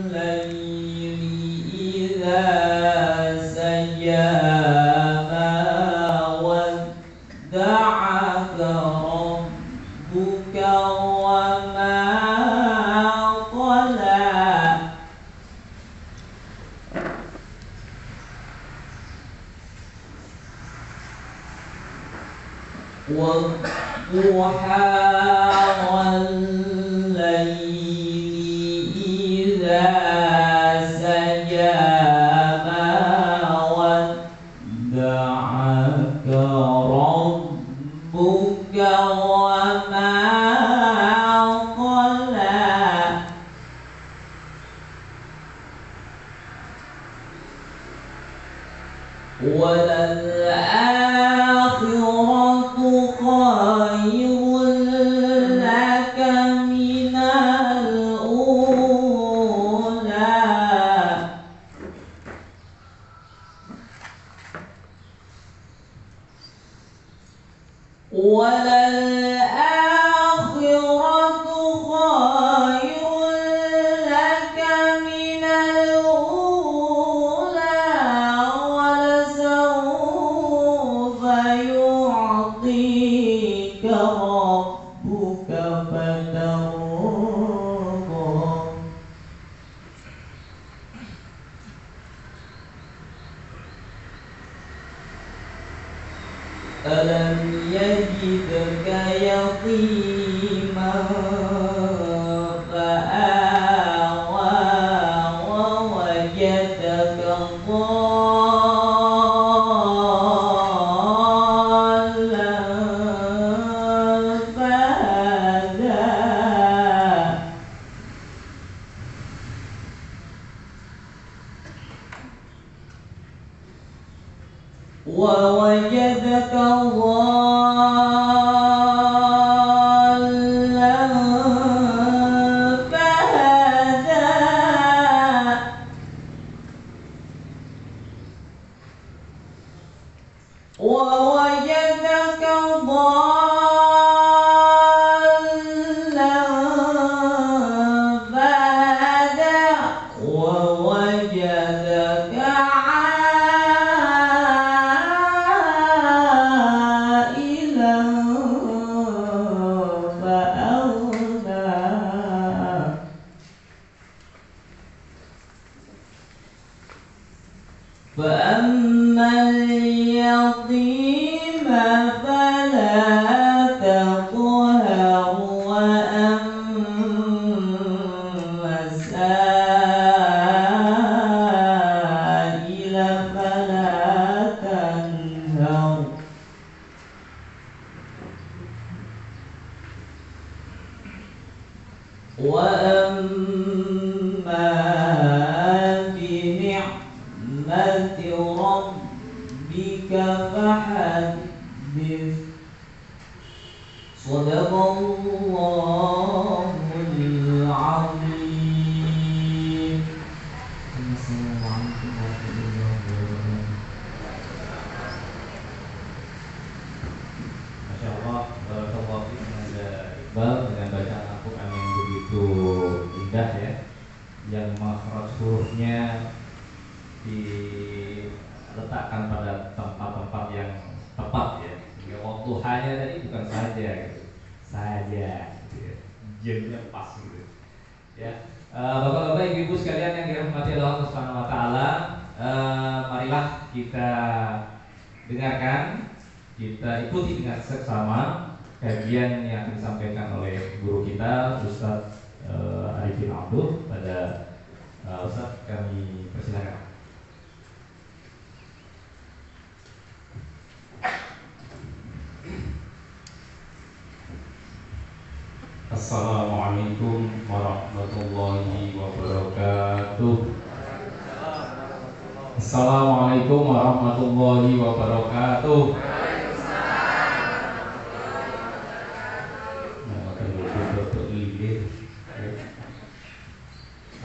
والليل إذا سجى ما ودعك ربك وما قلى والضحى والليل إذا سجى ما ودعك ربك وما قلى وللآخرة خير لك من الأولى وللآخرة خير لك من الأولى ولسوف يعطيك ربك فترضى ألم يجدك يتيما فآوى ووجدك ضالا فهدى ووجدك ضالا فهدى ووجدك ضالا فهدى ووجدك عائلا فأغنى فأما اليتيم فلا تقهر وأما السائل فلا تنهر وأما بنعمة ربك فحدث صدق الله العظيم. Assalamualaikum warahmatullahi wabarakatuh. Masya Allah, barakallahu fiikum Iqbal dengan bacaan Al-Quran yang begitu indah ya, yang makhraj hurufnya diletakkan pada tempat-tempat yang tepat ya. Sehingga waktu hanya tadi bukan saja gitu. Saja gitu ya. Jamnya pas gitu. Ya. Bapak-bapak, ibu-ibu sekalian yang dirahmati Allah Subhanahu wa taala, marilah kita dengarkan, kita ikuti dengan seksama kajian yang disampaikan oleh guru kita Ustadz Arifin Abdul. Pada Ustadz kami persilakan. Assalamualaikum warahmatullahi wabarakatuh. Assalamualaikum warahmatullahi wabarakatuh.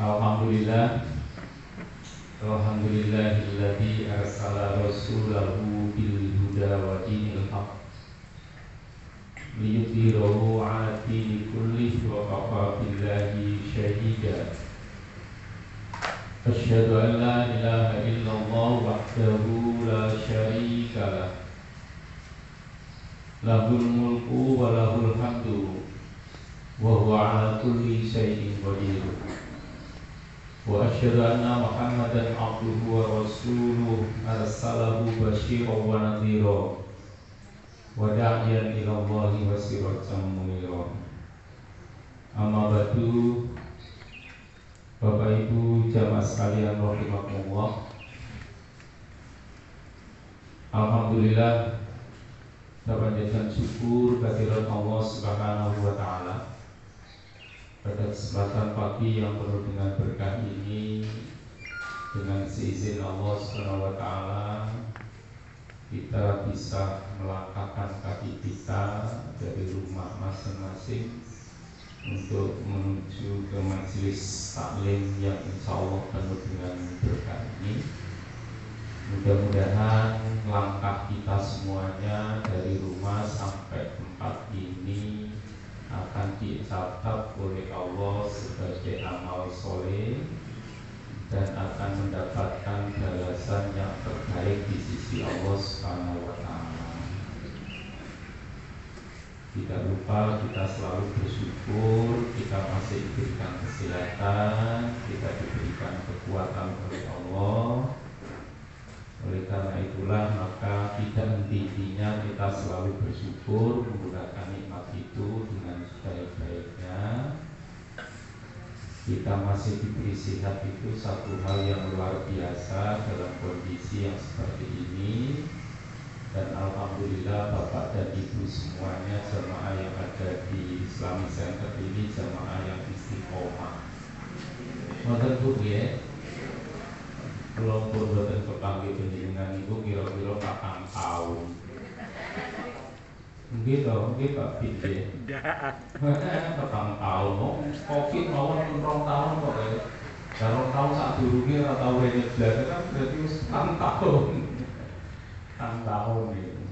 Alhamdulillah, alhamdulillahilladzi arsala rasulahu bil huda wa dinil haqq liyudhhirahu 'ala dini kullihi wa kafa شهيدا أشهد أن لا إله إلا الله وحده لا شريك له له الملك وله الحمد وهو على كل شيء قدير وأشهد أن محمدا عبده ورسوله أرسله بشيرا ونذيرا وداعيا إلى الله وسراجا منيرا. Amma ba'du, Bapak Ibu jamaah sekalian rahimakumullah. Alhamdulillah, dapat panjatkan syukur kehadirat Allah Subhanahu wa taala. Pada kesempatan pagi yang penuh dengan berkah ini, dengan seizin Allah Subhanahu wa taala, kita bisa melangkahkan kaki kita dari rumah masing-masing untuk menuju ke majelis taklim yang insya Allah penuh dengan berkah ini. Mudah-mudahan langkah kita semuanya dari rumah sampai tempat ini akan dicatat oleh Allah sebagai amal soleh dan akan mendapatkan balasan yang terbaik di sisi Allah Subhanahu wa taala. Tidak lupa kita selalu bersyukur kita masih diberikan kesehatan, kita diberikan kekuatan oleh Allah. Oleh karena itulah maka tidak henti-hentinya kita selalu bersyukur, menggunakan nikmat itu dengan sebaik-baiknya. Kita masih diberi sehat itu satu hal yang luar biasa dalam kondisi yang seperti ini. Dan alhamdulillah Bapak dan Ibu semuanya jamaah yang ada di Islamic Center ini jamaah yang istiqomah. Ngoten Bu ya. Kalau pun boten kepanggih panjenengan ibu kira-kira 8 tahun. Nggih to, nggih Pak Bin nggih. Nggih. 8 tahun. Covid mawon 2 tahun kok ya. Kalau tahun sadurunge ora tau rene blas kan berarti wis 6 tahun. 6 tahun itu.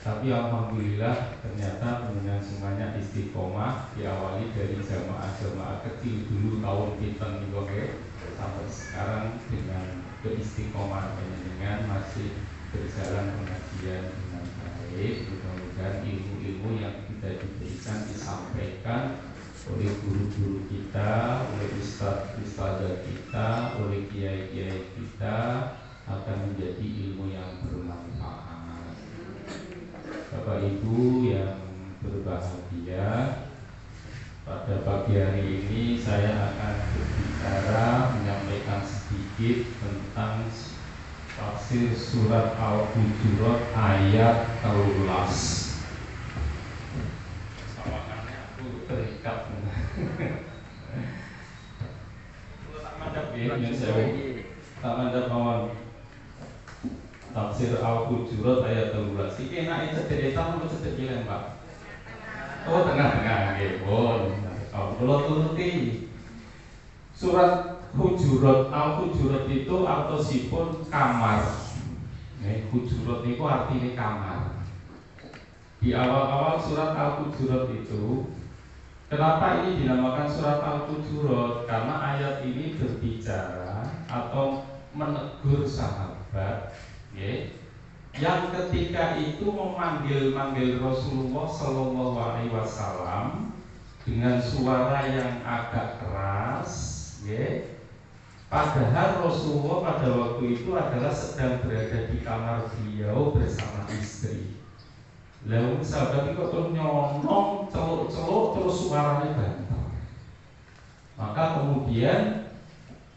Tapi alhamdulillah ternyata pendengar semuanya istiqomah, diawali dari jamaah-jamaah kecil dulu tahun pinten niku sampai sekarang dengan keistiqomahan pendengar masih berjalan pengajian dengan baik. Mudah-mudahan ilmu-ilmu yang kita diberikan disampaikan oleh guru-guru kita, oleh ustaz-ustazah kita, oleh kiai-kiai kita akan menjadi ilmu yang bermanfaat. Bapak Ibu yang berbahagia, pada pagi hari ini saya akan berbicara menyampaikan sedikit tentang tafsir surat Al-Hujurat ayat 13. Sawakannya aku terikat. Tak mandap ya, tak mandap kawan. Tafsir Al-Hujurat ayat 13. Iki enake cedek etan apa cedek kileng, Pak? Oh, tengah-tengah nggih, pun. Kula turuti. Surat Hujurat, Al-Hujurat itu artosipun kamar. Hujurat itu artinya kamar. Di awal-awal surat Al-Hujurat itu, kenapa ini dinamakan surat Al-Hujurat? Karena ayat ini berbicara atau menegur sahabat yang ketika itu memanggil Rasulullah Shallallahu Alaihi Wasallam dengan suara yang agak keras, padahal Rasulullah pada waktu itu adalah sedang berada di kamar beliau bersama istri. Lalu sahabat itu terus nyonong, celuk-celuk, terus suaranya bantal. Maka kemudian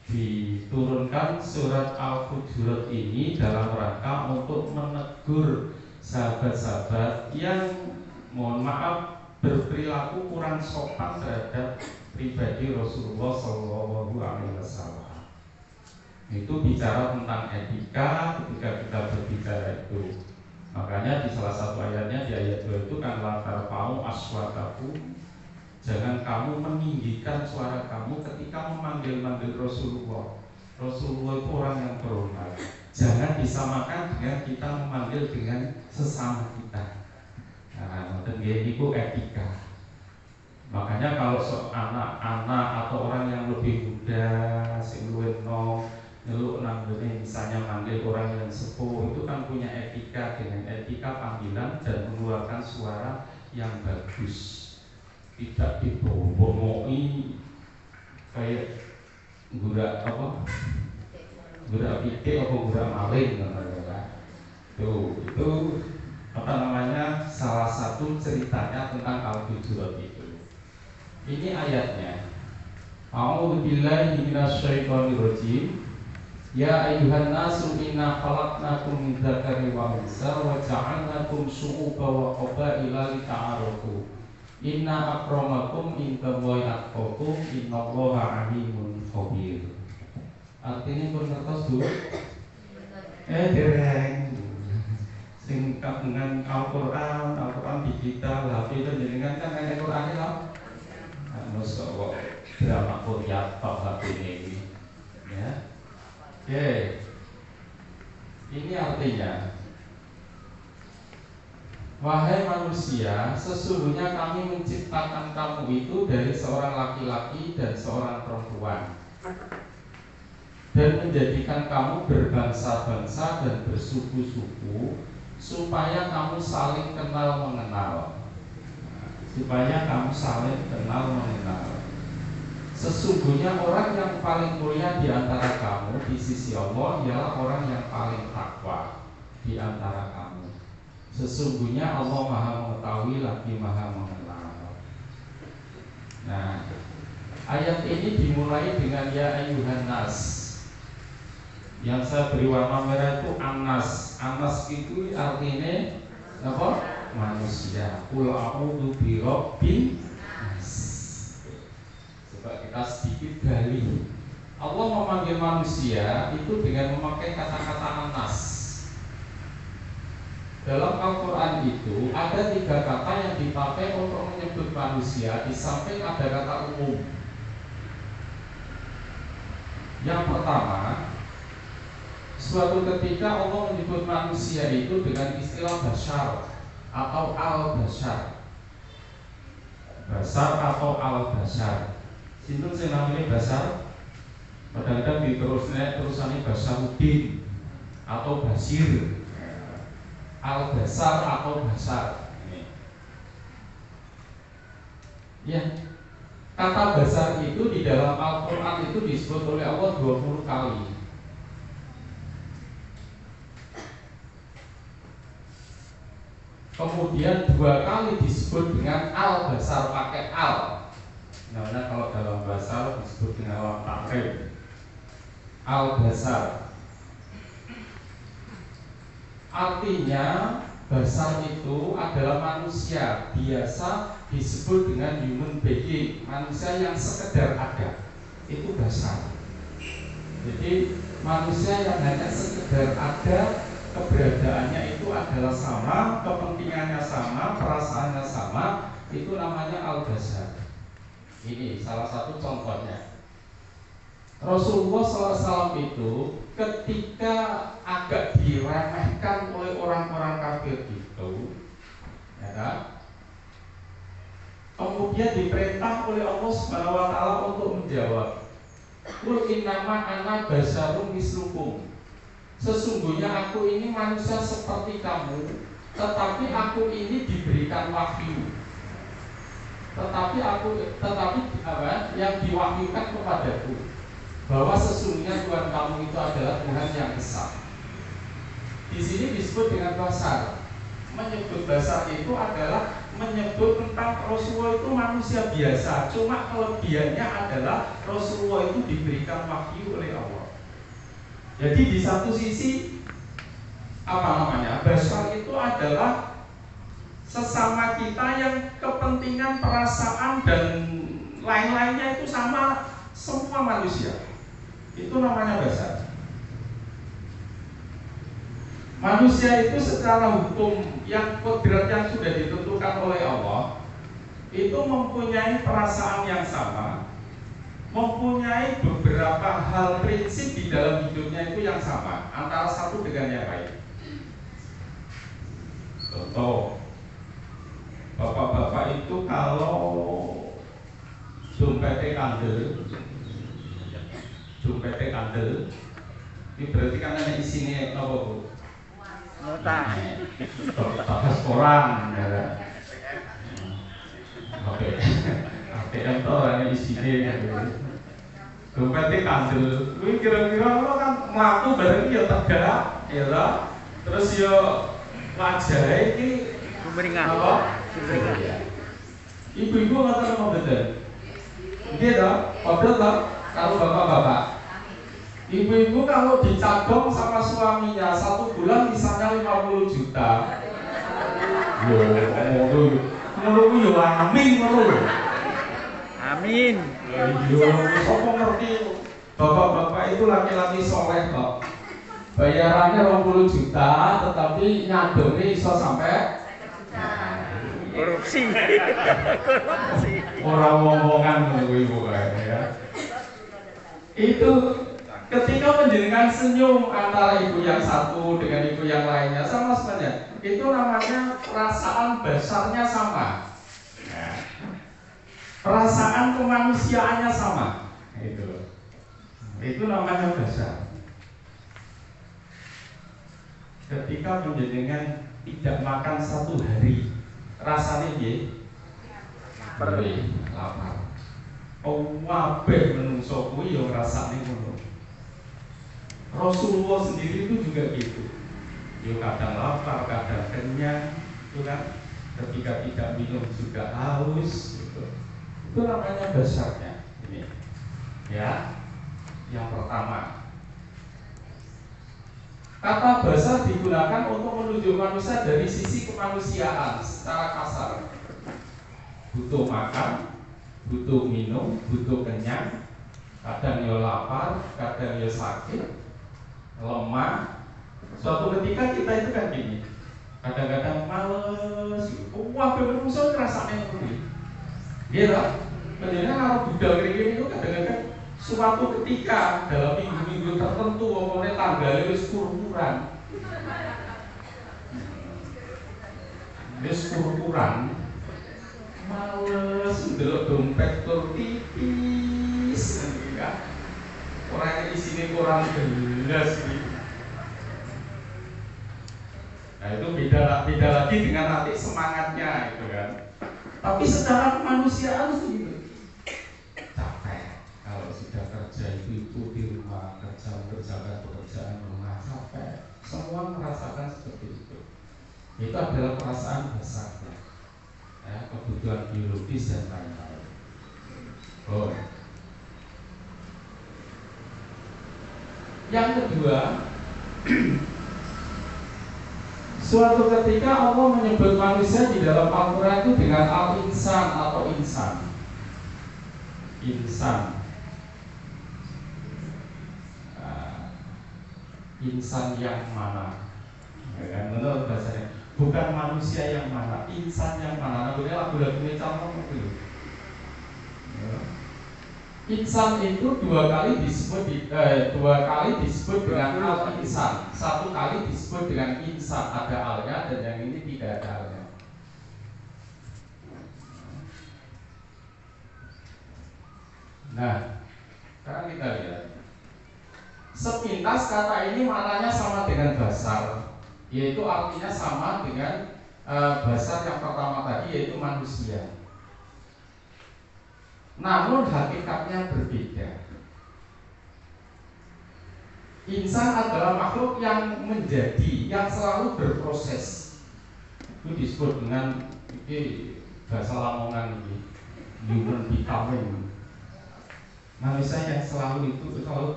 diturunkan surat Al-Hujurat ini dalam rangka untuk menegur sahabat-sahabat yang mohon maaf berperilaku kurang sopan terhadap pribadi Rasulullah Shallallahu Alaihi Wasallam. Itu bicara tentang etika ketika kita berbicara itu. Makanya di salah satu ayatnya di ayat 2 itu kan latar pau aswatakum, jangan kamu meninggikan suara kamu ketika memanggil-manggil Rasulullah. Rasulullah itu orang yang terhormat. Jangan disamakan dengan kita memanggil dengan sesama kita. Nah, itu etika. Makanya kalau anak-anak atau orang yang lebih muda, sing luwih nom, nyeluk nanggone misalnya manggil orang yang sepuh, itu kan punya etika, dengan etika panggilan dan mengeluarkan suara yang bagus, tidak dibomoi kayak gurak apa, gurak pitik apa gurak maling kan. Itu apa namanya, salah satu ceritanya tentang Al-Hujurat itu. Ini ayatnya. A'udzu billahi minasyaitonir rajim. Ya ayyuhan nasu inna khalaqnakum min dzakari wa unsa wa ja'alnakum syu'uban wa qabaila lita'arafu. Inna akramakum indallahi atqakum innallaha alimun khabir. Artinya pun ngertos dulu. Dereng. Sing kagungan Al-Qur'an digital, HP itu jenengan kan ngene Qur'ane lho. Masa kok drama Korea top HP ini ya. Oke. Ini artinya, wahai manusia, sesungguhnya kami menciptakan kamu itu dari seorang laki-laki dan seorang perempuan, dan menjadikan kamu berbangsa-bangsa dan bersuku-suku supaya kamu saling kenal mengenal. Sesungguhnya orang yang paling mulia di antara kamu di sisi Allah ialah orang yang paling takwa di antara kamu. Sesungguhnya Allah Maha Mengetahui lagi Maha Mengenal. Nah, ayat ini dimulai dengan ya ayyuhan nas. Yang saya beri warna merah itu Anas. Anas itu artinya apa? Manusia. Qul a'udzu birabbin nas. Coba kita sedikit gali. Allah memanggil manusia itu dengan memakai kata-kata Anas. Dalam Al-Quran itu ada 3 kata yang dipakai untuk menyebut manusia, di samping ada kata umum. Yang pertama, suatu ketika Allah menyebut manusia itu dengan istilah bashar atau al-bashar. Basar atau al-bashar. Sinten sing namanya basar? Kadang-kadang terusannya Basaruddin atau Basir. Al-Basar atau Basar. Ini. Ya. Kata basar itu di dalam Al-Quran itu disebut oleh Allah 20 kali. Kemudian 2 kali disebut dengan al-basar pakai al. Namanya kalau dalam bahasa disebut dengan lam takrib. Al-basar. Artinya basar itu adalah manusia, biasa disebut dengan human being, manusia yang sekedar ada. Itu basar. Jadi manusia yang hanya sekedar ada, keberadaannya itu adalah sama, kepentingannya sama, perasaannya sama, itu namanya al-basar. Ini salah satu contohnya. Rasulullah SAW itu ketika agak diremehkan oleh orang-orang kafir itu, ya kan? Kemudian diperintah oleh Allah Subhanahu wa taala untuk menjawab, "Qul innama ana basarun mislukum." Sesungguhnya aku ini manusia seperti kamu, tetapi aku ini diberikan wahyu. Tetapi apa? Yang diwahyukan kepadaku bahwa sesungguhnya Tuhan kamu itu adalah Tuhan yang besar. Di sini disebut dengan basar. Menyebut basar itu adalah menyebut tentang Rasulullah itu manusia biasa. Cuma kelebihannya adalah Rasulullah itu diberikan wahyu oleh Allah. Jadi di satu sisi basar itu adalah sesama kita yang kepentingan, perasaan dan lain-lainnya itu sama semua manusia. Itu namanya basar. Manusia itu secara hukum yang kodrat yang sudah ditentukan oleh Allah itu mempunyai perasaan yang sama, mempunyai beberapa hal prinsip di dalam hidupnya itu yang sama antara satu dengan yang lain. Contoh, bapak-bapak itu kalau dompete kandel, ini berarti kan ada isinya apa bu? Nota. Kertas koran, ya. Oke, ATM itu ada isinya. Dompetnya kandel, ini kira-kira lo kan melaku bareng ya tegak, ya lah. Terus ya wajahnya ini apa? Ibu-ibu nggak tahu betul. Dia toh, kodok toh, kalau bapak-bapak. Ibu-ibu kalau dicadong sama suaminya 1 bulan misalnya 50 juta. Menurutku ya amin menurut. Amin. Iya, sopo ngerti. Bapak-bapak itu laki-laki soleh kok. Bayarannya 20 juta, tetapi nyadongnya iso sampai Korupsi. orang ngomongan ibu ya. Itu ketika menjenengan senyum antara ibu yang satu dengan ibu yang lainnya sama sebenarnya. Itu namanya perasaan besarnya sama. Ya. Perasaan kemanusiaannya sama. Itu namanya besar. Ketika menjenengan tidak makan 1 hari, rasanya dia lapar. Wabeh menungso kuwi ya rasane ngono. Rasulullah sendiri itu juga gitu. Ya kadang lapar, kadang kenyang, itu kan. Ketika tidak minum juga haus, gitu. Itu namanya besarnya. Ini, ya, yang pertama. Kata besar digunakan untuk menunjuk manusia dari sisi kemanusiaan secara kasar. Butuh makan, butuh minum, butuh kenyang, kadang ya lapar, kadang ya sakit, lemah. Suatu ketika kita itu kan gini, kadang-kadang males, wah bener-bener rasanya ngeri. Dia lah, kadang-kadang kalau budal kering itu kadang-kadang suatu ketika dalam minggu-minggu tertentu ngomongnya tanggalnya wis kurang, males ndelok dompet tur tipis kan. Orang isinya kurang jelas gitu. Nah itu beda lagi dengan nanti semangatnya itu kan. Tapi secara kemanusiaan itu gitu. Capek kalau sudah kerja itu di rumah mengerjakan pekerjaan rumah capek. Semua merasakan seperti itu. Itu adalah perasaan dasarnya. Ya, kebutuhan biologis dan lain-lain. Oh. Yang kedua, suatu ketika Allah menyebut manusia di dalam Al-Quran itu dengan al-insan atau insan. Insan yang mana? Ya, menurut bahasanya bukan manusia yang mana, insan yang mana. Namanya lagu-lagu Mencalon itu. Insan itu dua kali disebut dengan al-insan. 1 kali disebut dengan insan, ada alnya, dan yang ini tidak ada alnya. Nah, sekarang kita lihat. Sepintas kata ini maknanya sama dengan basar, yaitu artinya sama dengan basar yang pertama tadi, yaitu manusia. Namun hakikatnya berbeda. Insan adalah makhluk yang menjadi, yang selalu berproses. Itu disebut dengan bahasa Lamongan ini, human becoming. Manusia yang selalu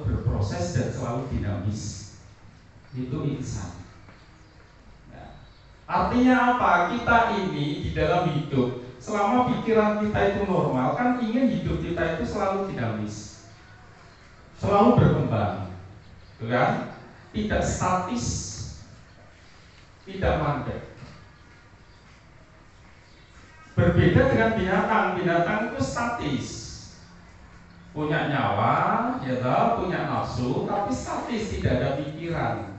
berproses dan selalu dinamis. Itu insan. Nah, artinya apa? Kita ini di dalam hidup, selama pikiran kita itu normal, kan ingin hidup kita itu selalu dinamis, selalu berkembang, kan? Tidak statis, tidak mandek. Berbeda dengan binatang itu statis, punya nyawa, ya toh, punya nafsu, tapi statis, tidak ada pikiran.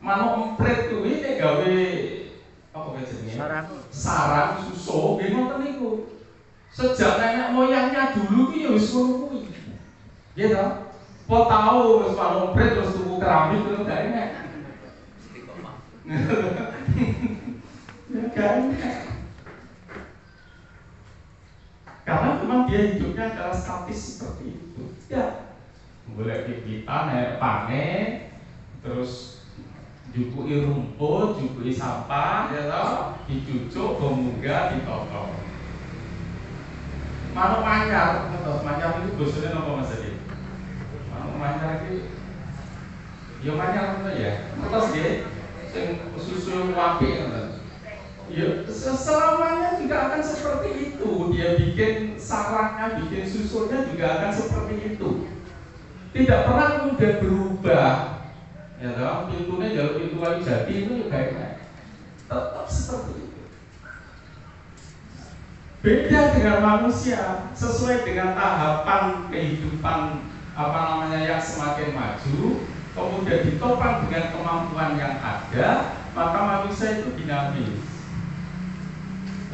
Manuk emprit kuwi nek gawe apa jenenge? Sarang susu nggih ngoten niku. Sejak nenek moyangnya dulu ki ya wis ngono kuwi. Iya toh? Po tau wis manopret terus tuku keramik terus gak enak. Ya gak enak. Karena memang dia hidupnya adalah statis seperti itu. Ya, boleh kita naik panen, terus jukui rumput, jukui sampah, ya toh, dicucuk, pemunggah, ditotong. Manuk manyar, manyar itu bosnya apa mas tadi? Manuk manyar itu, ya manyar itu ya, terus dia, sing susu wapi kan? Ya, selamanya juga akan seperti itu. Dia bikin sarangnya, bikin susunya juga akan seperti itu. Tidak pernah kemudian berubah. Ya dalam pintunya jalur pintu kayu jati itu juga enak. Tetap seperti itu. Beda dengan manusia, sesuai dengan tahapan kehidupan yang semakin maju, kemudian ditopang dengan kemampuan yang ada, maka manusia itu dinamis.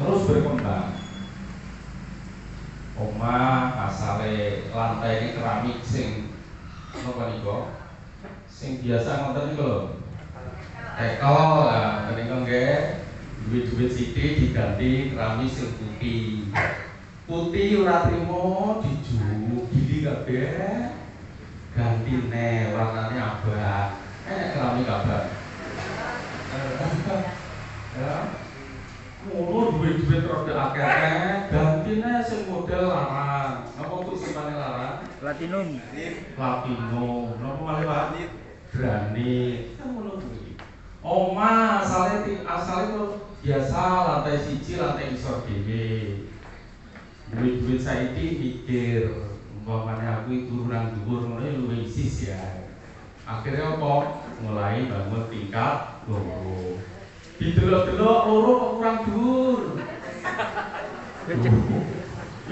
Terus berkembang. Omah asale lantai ini keramik sing napa niku? Sing biasa ngoten niku lho. Tekel lah menika nggih duit-duit sithik diganti keramik sing putih. Putih ora trimo dijuk gili kabeh. Gantine warnane abang. Keramik abang. Ya. Ngono duit-duit rada akeh, gantine sing model larang. Napa untuk simpane larang? Platinum. Platinum. Napa malih Pak? Granit. Kan ngono kuwi. Omah asale itu biasa lantai siji, lantai isor dhewe. Duit-duit saiki mikir, umpamane aku turunan dhuwur ngono luwih isis ya. Akhirnya apa? Mulai bangun tingkat loro. Didelok-delok loro kok kurang dhuwur.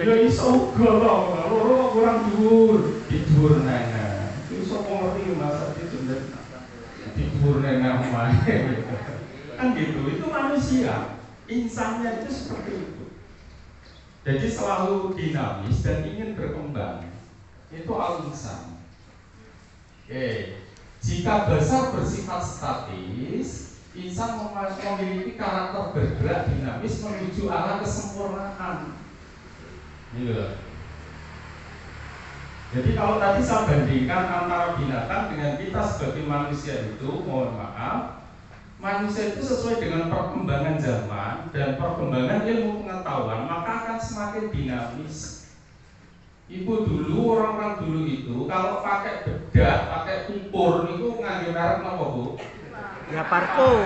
Ya iso uga loro kok kurang dhuwur. Dhuwur nene. Iso kok ngerti masa dijendet. Dhuwur nene omahe. Kan gitu, itu manusia. Insannya itu seperti itu. Jadi selalu dinamis dan ingin berkembang. Itu al-insan. Oke. Jika dasar bersifat statis, insan memiliki karakter bergerak dinamis menuju arah kesempurnaan. Ini loh. Jadi kalau tadi saya bandingkan antara binatang dengan kita sebagai manusia itu, mohon maaf, manusia itu sesuai dengan perkembangan zaman dan perkembangan ilmu pengetahuan, maka akan semakin dinamis. Ibu dulu, orang-orang dulu itu kalau pakai bedak, pakai kumpur itu nganggo merek napa, Bu? Ya Parko.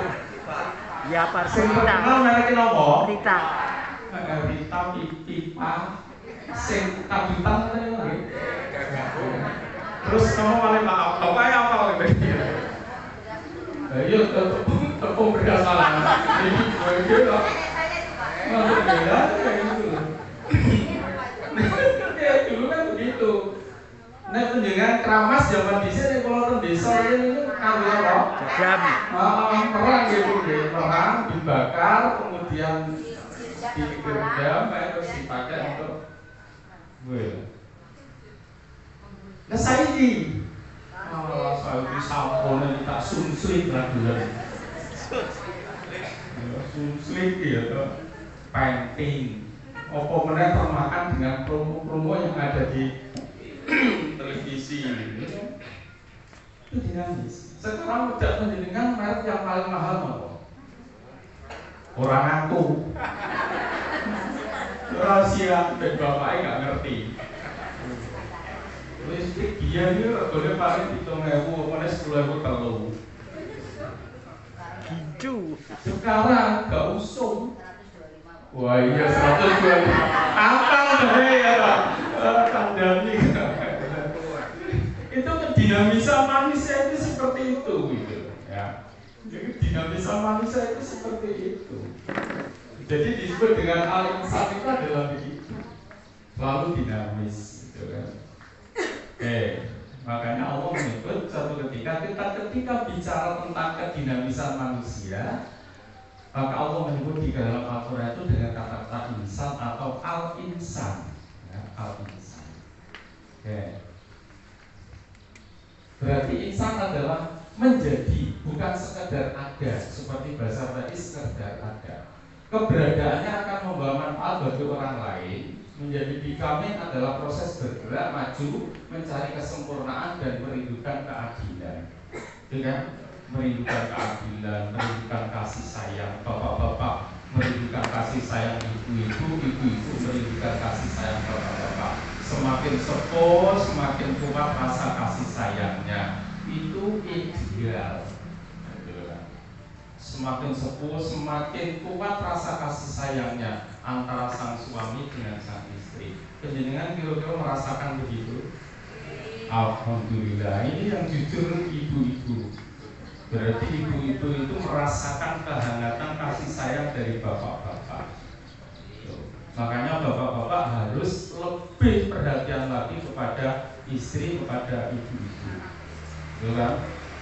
Ya Parko Rita. Terkenal mereknya napa? Rita. Rita pipa sing kadutan ngene nggih. Terus kamu paling maaf, bapak ya apa lagi? Ayo tepung beras salah. Ini gue kok. Masuk beda kayak gitu. Ya dulu kan begitu. Nek penjenengan keramas zaman dhisik nek kula teng desa ini kanggo apa? Jam. Perang gitu nggih, perang dibakar kemudian digendam terus dipakai untuk nah saiki saiki sampune tak sunslit radulan. Sunslit ya to painting. Apa meneh termakan dengan promo-promo yang ada di televisi itu dinamis. Sekarang tidak menjenengan merek yang paling mahal apa? Orang aku rahasia dan bapaknya nggak ngerti. Listrik dia ini regane paling 7.000, mana 10.000 telu. Hijau. Sekarang nggak usung. Wah iya 125. Apa ya Pak? Kandani. Itu dinamisa manusia itu seperti itu gitu ya. Jadi dinamisa manusia itu seperti itu. Jadi disebut dengan al-insan itu adalah begitu. Selalu dinamis gitu kan. Makanya Allah menyebut suatu ketika bicara tentang kedinamisan manusia, Maka Allah menyebut di dalam Al-Quran itu dengan kata-kata insan atau al-insan, ya, al-insan. Oke. Berarti insan adalah menjadi, bukan sekedar ada, seperti bahasa tadi sekedar ada. Keberadaannya akan membawa manfaat bagi orang lain. Menjadi becoming adalah proses bergerak maju, mencari kesempurnaan dan merindukan keadilan. Dengan merindukan keadilan, merindukan kasih sayang bapak-bapak, merindukan kasih sayang ibu-ibu, ibu-ibu merindukan kasih sayang bapak-bapak. Semakin sepuh, semakin kuat rasa kasih sayangnya. Itu ideal. Semakin sepuh, semakin kuat rasa kasih sayangnya antara sang suami dengan sang istri. Penjenengan kira-kira merasakan begitu? Alhamdulillah, ini yang jujur ibu-ibu. Berarti ibu-ibu itu merasakan kehangatan kasih sayang dari bapak-bapak. Makanya bapak-bapak harus lebih perhatian lagi kepada istri, kepada ibu-ibu.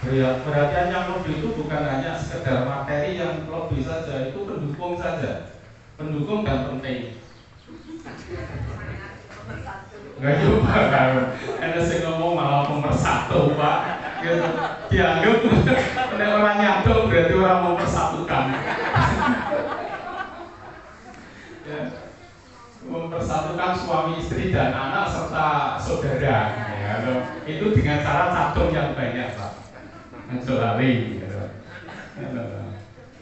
Perhatian yang lebih itu bukan hanya sekedar materi yang lebih saja, itu pendukung saja. Pendukung dan penting. Enggak juga kan. Ada yang ngomong malah pemersatu, Pak. Gitu. Dianggap orang nyatu berarti orang mempersatukan. Ya. Mempersatukan suami, istri dan anak serta saudara. Ya. Itu dengan cara cadung yang banyak, Pak. Mencelari. Ya.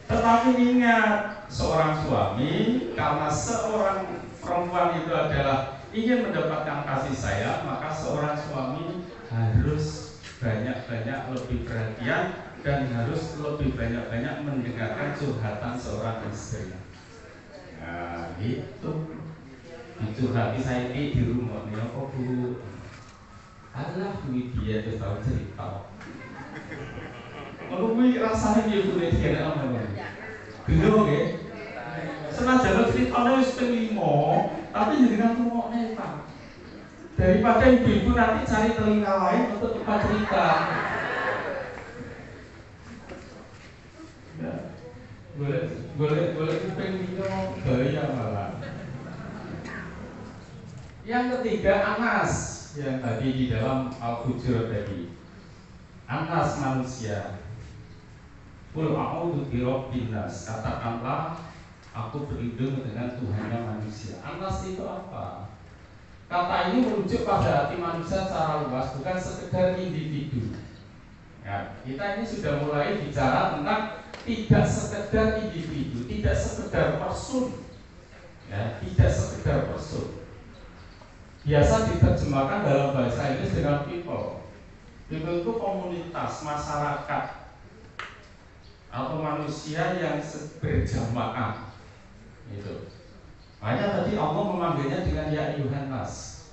Tetapi ingat, seorang suami karena seorang perempuan itu adalah ingin mendapatkan kasih sayang, maka seorang suami harus banyak-banyak lebih perhatian dan harus lebih banyak-banyak mendengarkan curhatan seorang istri. Nah, itu curhati saya di rumah nih, apa Bu? Alah, dia tuh tahu cerita. Menurut rasanya dia boleh tidak aman. Dulu oke. Senajan ceritanya istimewa, tapi jangan ngomong Pak. Daripada ibu-ibu nanti cari telinga lain untuk tempat cerita. Ya. Boleh pengen gaya malah. Yang ketiga Anas yang tadi di dalam Al-Hujurat tadi. Anas manusia. Qul a'udzu birabbin nas. Katakanlah aku berlindung dengan Tuhannya manusia. Anas itu apa? Kata ini merujuk pada hati manusia secara luas, bukan sekedar individu. Ya, kita ini sudah mulai bicara tentang tidak sekedar individu, tidak sekedar person. Ya, tidak sekedar person. Biasa diterjemahkan dalam bahasa Inggris dengan people. People itu komunitas, masyarakat, atau manusia yang berjamaah. Itu. Makanya tadi Allah memanggilnya dengan ya ayyuhan nas.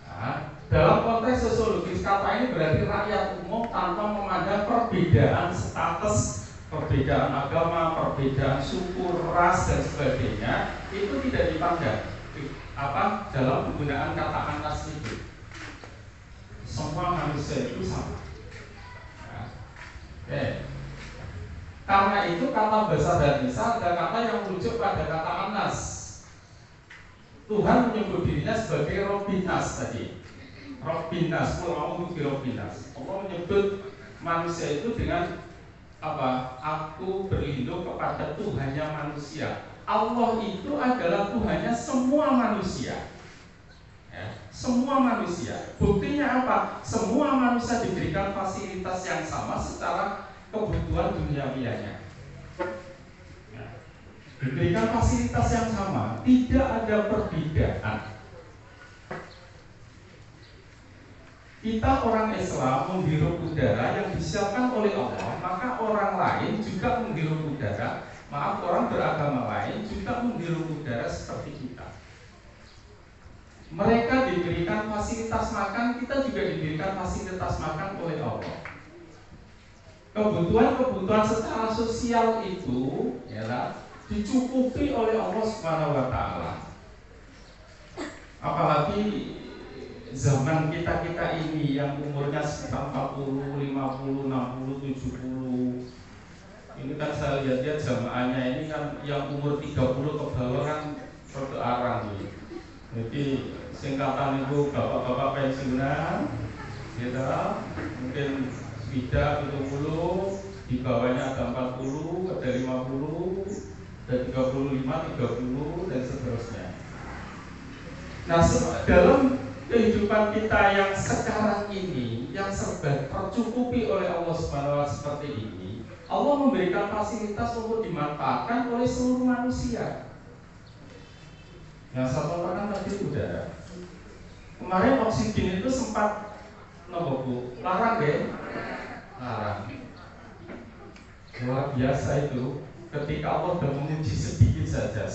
Nah, dalam konteks sosiologis kata ini berarti rakyat umum tanpa memandang perbedaan status, perbedaan agama, perbedaan suku, ras dan sebagainya, itu tidak dipandang. Dalam penggunaan kata anas itu. Semua manusia itu sama. Nah, karena itu kata bahasa dan Nisa ada kata yang merujuk pada kata anas. Tuhan menyebut dirinya sebagai Robbinas tadi. Robbinas, Qul Robbinas. Allah menyebut manusia itu dengan apa? Aku berlindung kepada Tuhannya manusia. Allah itu adalah Tuhannya semua manusia. Ya, semua manusia. Buktinya apa? Semua manusia diberikan fasilitas yang sama secara kebutuhan duniawianya. Diberikan fasilitas yang sama, tidak ada perbedaan. Kita orang Islam menghirup udara yang disiapkan oleh Allah, maka orang lain juga menghirup udara. Maaf, orang beragama lain juga menghirup udara seperti kita. Mereka diberikan fasilitas makan, kita juga diberikan fasilitas makan oleh Allah. Kebutuhan-kebutuhan secara sosial itu ialah dicukupi oleh Allah Subhanahu wa taala. Apalagi zaman kita ini yang umurnya sekitar 40, 50, 60, 70, Ini kan saya lihat jamaahnya ini kan yang umur 30 ke bawah kan rada arang gitu. Jadi singkatan itu bapak-bapak pensiunan, gitu, mungkin sudah 70, di bawahnya ada 40, ada 50, ada 35, 30 dan seterusnya. Nah, dalam kehidupan kita yang sekarang ini, yang serba tercukupi oleh Allah Subhanahu wa Ta'ala seperti ini, Allah memberikan fasilitas untuk dimanfaatkan oleh seluruh manusia. Yang saya katakan tadi udara. Kemarin oksigen itu sempat larang ya? Larang. Luar biasa itu. Ketika Allah sudah menguji sedikit saja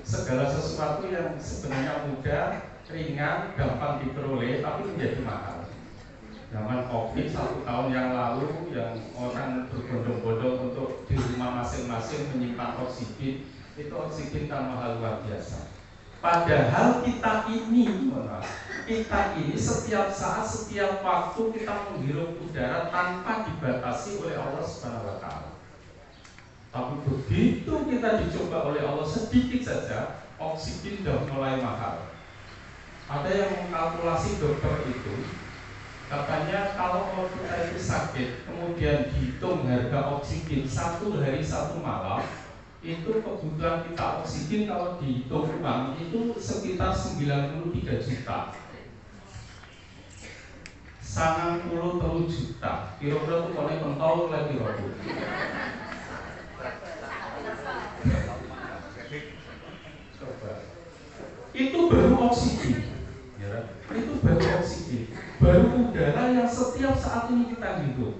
segala sesuatu yang sebenarnya mudah, ringan, gampang diperoleh, tapi menjadi mahal. Zaman Covid 1 tahun yang lalu, yang orang berbondong-bondong untuk di rumah masing-masing menyimpan oksigen, itu oksigen kan mahal luar biasa. Padahal kita ini setiap saat, setiap waktu kita menghirup udara tanpa dibatasi oleh Allah Subhanahu wa Ta'ala. Tapi begitu kita dicoba oleh Allah sedikit saja, oksigen sudah mulai mahal. Ada yang mengkalkulasi dokter itu, katanya kalau kita itu sakit, kemudian dihitung harga oksigen 1 hari 1 malam, itu kebutuhan kita oksigen kalau dihitung uang itu sekitar 93 juta. 93 juta. Kira-kira itu boleh pentol lagi kira-kira. Coba. Itu baru oksigen. Ya, itu baru oksigen. Baru udara yang setiap saat ini kita hidup.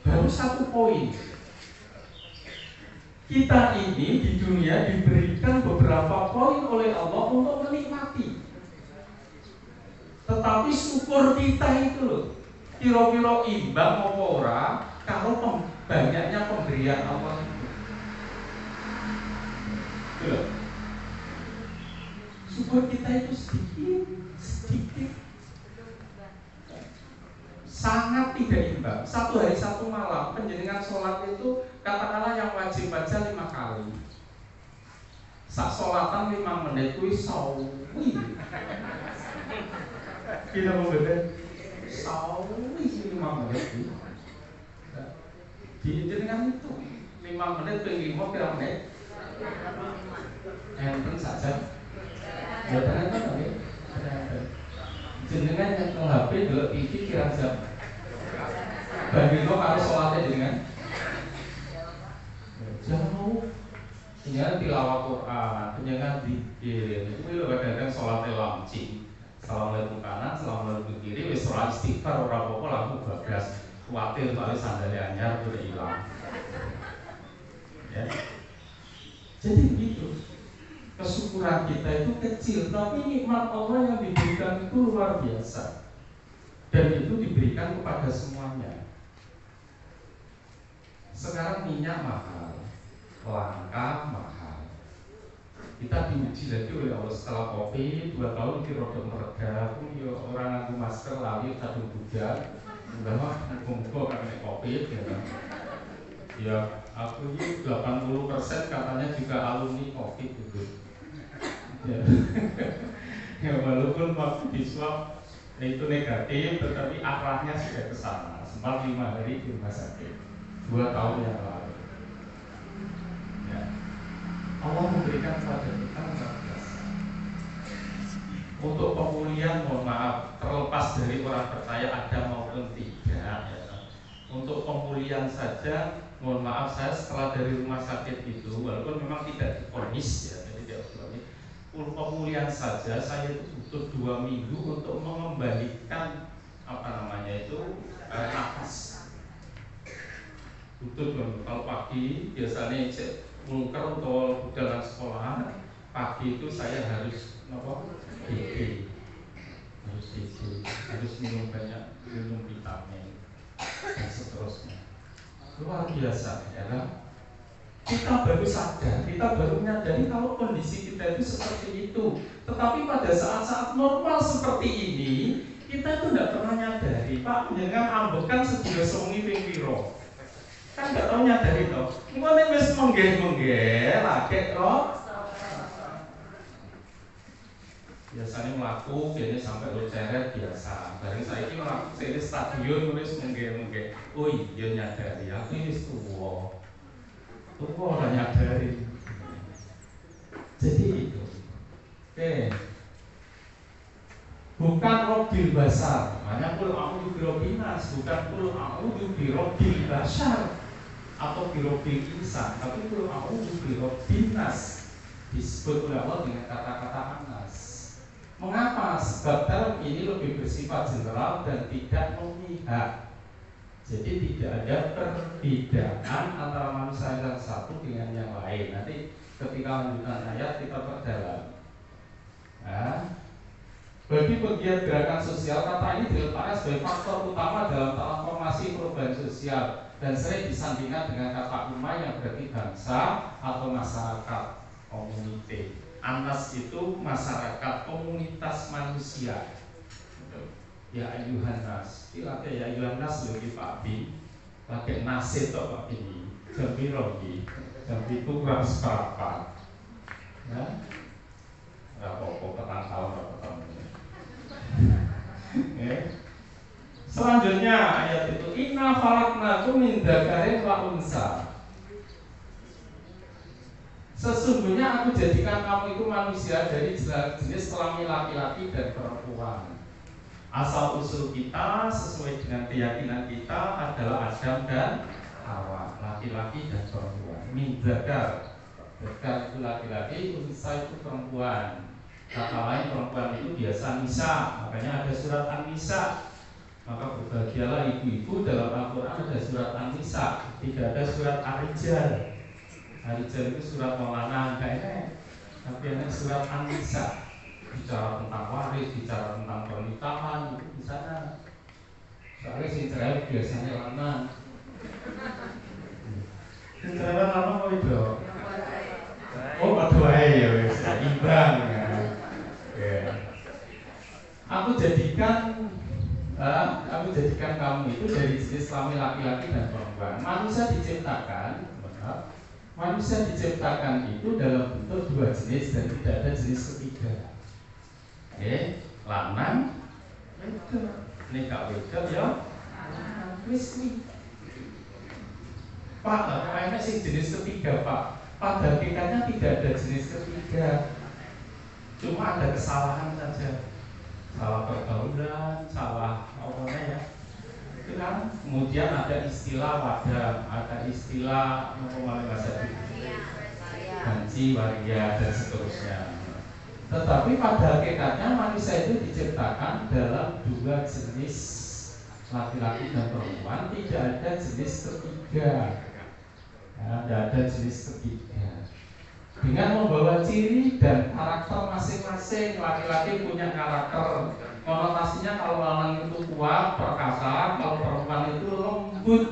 Baru 1 poin. Kita ini di dunia diberikan beberapa poin oleh Allah untuk menikmati. Tetapi syukur kita itu loh, kira-kira imbang apa ora kalau banyaknya pemberian Allah itu. Loh. Syukur kita itu sedikit. Sangat tidak imbang. 1 hari 1 malam penjenengan sholat itu katakanlah yang wajib baca 5 kali. Sak sholatan 5 menit kuwi sawi. Kita mau beda sawi 5 menit. Di jenengan itu 5 menit ping 5 kira menit. Enten saja. Jangan kan ya. Jenengan yang HP delok TV kira jam. Bandingno karo salate jenengan. Jauh. Jenengan tilawah Quran, jenengan zikir. Itu lho kadang-kadang salate lancing. Assalamualaikum kanan, assalamualaikum kiri, wis ora istighfar ora apa-apa langsung bagas. Kuwatir soalnya sandale anyar udah hilang. Ya. Jadi begitu. Kesyukuran kita itu kecil, tapi nikmat Allah yang diberikan itu luar biasa. Dan itu diberikan kepada semuanya. Sekarang minyak mahal, langka mahal. Kita diuji lagi oleh Allah setelah Covid 2 tahun kita rada mereda. Ya orang nganggo masker lali kadung budak. Enggak mah muga-muga karena Covid ya kan. Ya, aku ini 80% katanya juga alumni Covid gitu. Ya. Ya walaupun waktu di swab itu negatif, tetapi arahnya sudah ke sana. Sempat 5 hari di rumah sakit 2 tahun yang lalu. Ya. Allah memberikan pada kita luar biasa. Untuk pemulihan, mohon maaf, terlepas dari orang percaya ada maupun tidak. Ya. Untuk pemulihan saja, mohon maaf saya setelah dari rumah sakit itu, walaupun memang tidak divonis ya, jadi tidak divonis. Untuk pemulihan saja saya itu butuh 2 minggu untuk mengembalikan nafas. Butuh 2 minggu. Kalau pagi biasanya cek mungker untuk dalam sekolah, pagi itu saya harus DG, harus minum banyak, minum vitamin dan seterusnya. Luar biasa ya kan? Kita baru sadar, kita baru menyadari kalau kondisi kita itu seperti itu. Tetapi pada saat-saat normal seperti ini, kita itu tidak pernah nyadari. Pak, jangan ambekan sedulur sewengi ping piro. Kan nggak tahu nyadari toh. Mulai wis menggeh lagi kok. Biasanya melaku, biasanya sampai lo ceret biasa. Dari saya ini melaku saya stadion nulis menggeh. Oh iya nyadari, aku ini tua orang nyadari. Jadi itu. Oke. Bukan robil basar, makanya kul a'udzu birobbinas, bukan kul a'udzu birobbil basar atau birobbil insan, tapi kul a'udzu birobbinas disebut oleh Allah dengan kata-kata anas. Mengapa? Sebab term ini lebih bersifat general dan tidak memihak. Jadi tidak ada perbedaan antara manusia yang satu dengan yang lain. Nanti ketika lanjutan ayat kita perdalam. Nah, bagi pegiat gerakan sosial, kata ini diletakkan sebagai faktor utama dalam transformasi perubahan sosial dan sering disandingkan dengan kata ummah yang berarti bangsa atau masyarakat, community. Anas itu masyarakat, komunitas manusia. Ya ayuhan nas, lagi ya ayuhan nas lagi Pak Bi, lagi nasi toh Pak Bi, jambi rogi, jambi itu kurang seberapa. Ya, nggak apa-apa petang tahun berapa tahun. Selanjutnya ayat itu inna khalaqnakum min dzakarin wa unsa. Sesungguhnya aku jadikan kamu itu manusia dari jenis kelamin laki-laki dan perempuan. Asal usul kita sesuai dengan keyakinan kita adalah Adam dan Hawa, laki-laki dan perempuan. Min dzakar, dzakar itu laki-laki, unsa itu perempuan. Kata lain perempuan itu biasa nisa, makanya ada surat An-Nisa. Maka berbahagialah ibu-ibu, dalam Al-Quran ada surat An-Nisa, tidak ada surat Ar-Rijal. Ar-Rijal itu surat Maulana, enggak enak. Tapi ada surat An-Nisa, bicara tentang waris, bicara tentang pernikahan, itu di sana. Soalnya si cerai biasanya lanang. Si cerai lanang apa itu? Oh, berdua ya, imbang ya. Aku jadikan kamu itu dari jenis kelamin laki-laki dan perempuan. Manusia diciptakan itu dalam bentuk dua jenis dan tidak ada jenis ketiga. Lanang, ini gak wedok ya, wis. Pak, kayaknya sih jenis ketiga Pak. Pada hakikatnya tidak ada jenis ketiga. Cuma ada kesalahan saja, salah pergaulan, salah apa ya. Itu kan kemudian ada istilah wadah, ada istilah mengumumkan bahasa banci, waria dan seterusnya. Tetapi pada hakikatnya manusia itu diciptakan dalam dua jenis, laki-laki dan perempuan, tidak ada jenis ketiga. Tidak ada jenis ketiga. Dengan membawa ciri dan karakter masing-masing. Laki-laki punya karakter, konotasinya kalau lanang itu kuat, perkasa, kalau perempuan itu lembut,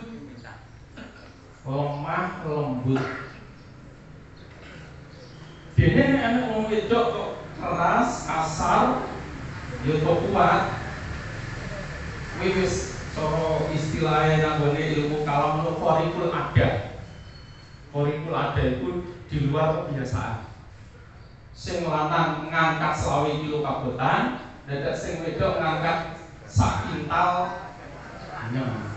lemah, lembut. Dene anak wong wedok kok keras, kasar, yo kok kuat. Wis cara istilahnya nanggone ilmu kalam itu korikul ada. Korikul ada itu di luar kebiasaan. Sing lanang ngangkat 20 kilo kabotan, dadak sing wedok ngangkat sak kintal anyam.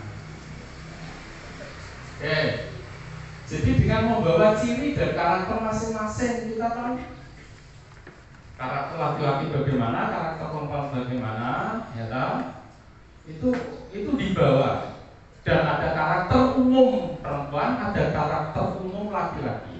Jadi dengan membawa ciri dan karakter masing-masing, kita tahu karakter laki-laki bagaimana, karakter perempuan bagaimana, ya tahu? Itu dibawa. Dan ada karakter umum perempuan, ada karakter umum laki-laki.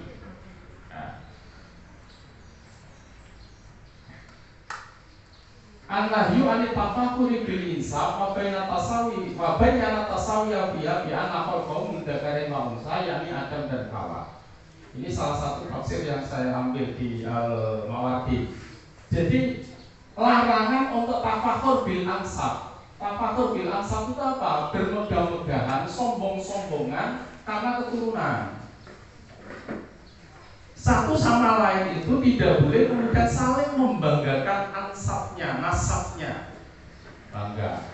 An-nahyu anit tafakuri bil insaf wa baina tasawi biha bi anna khalqahum min dzakarin wa unsa, yakni Adam dan Hawa. Ini salah satu tafsir yang saya ambil di Al-Mawardi. Jadi larangan untuk tafakur bil ansab. Tafakur bil ansab itu apa? Bermegah-megahan, sombong-sombongan karena keturunan. Satu sama lain itu tidak boleh kemudian saling membanggakan ansabnya, nasabnya. Bangga.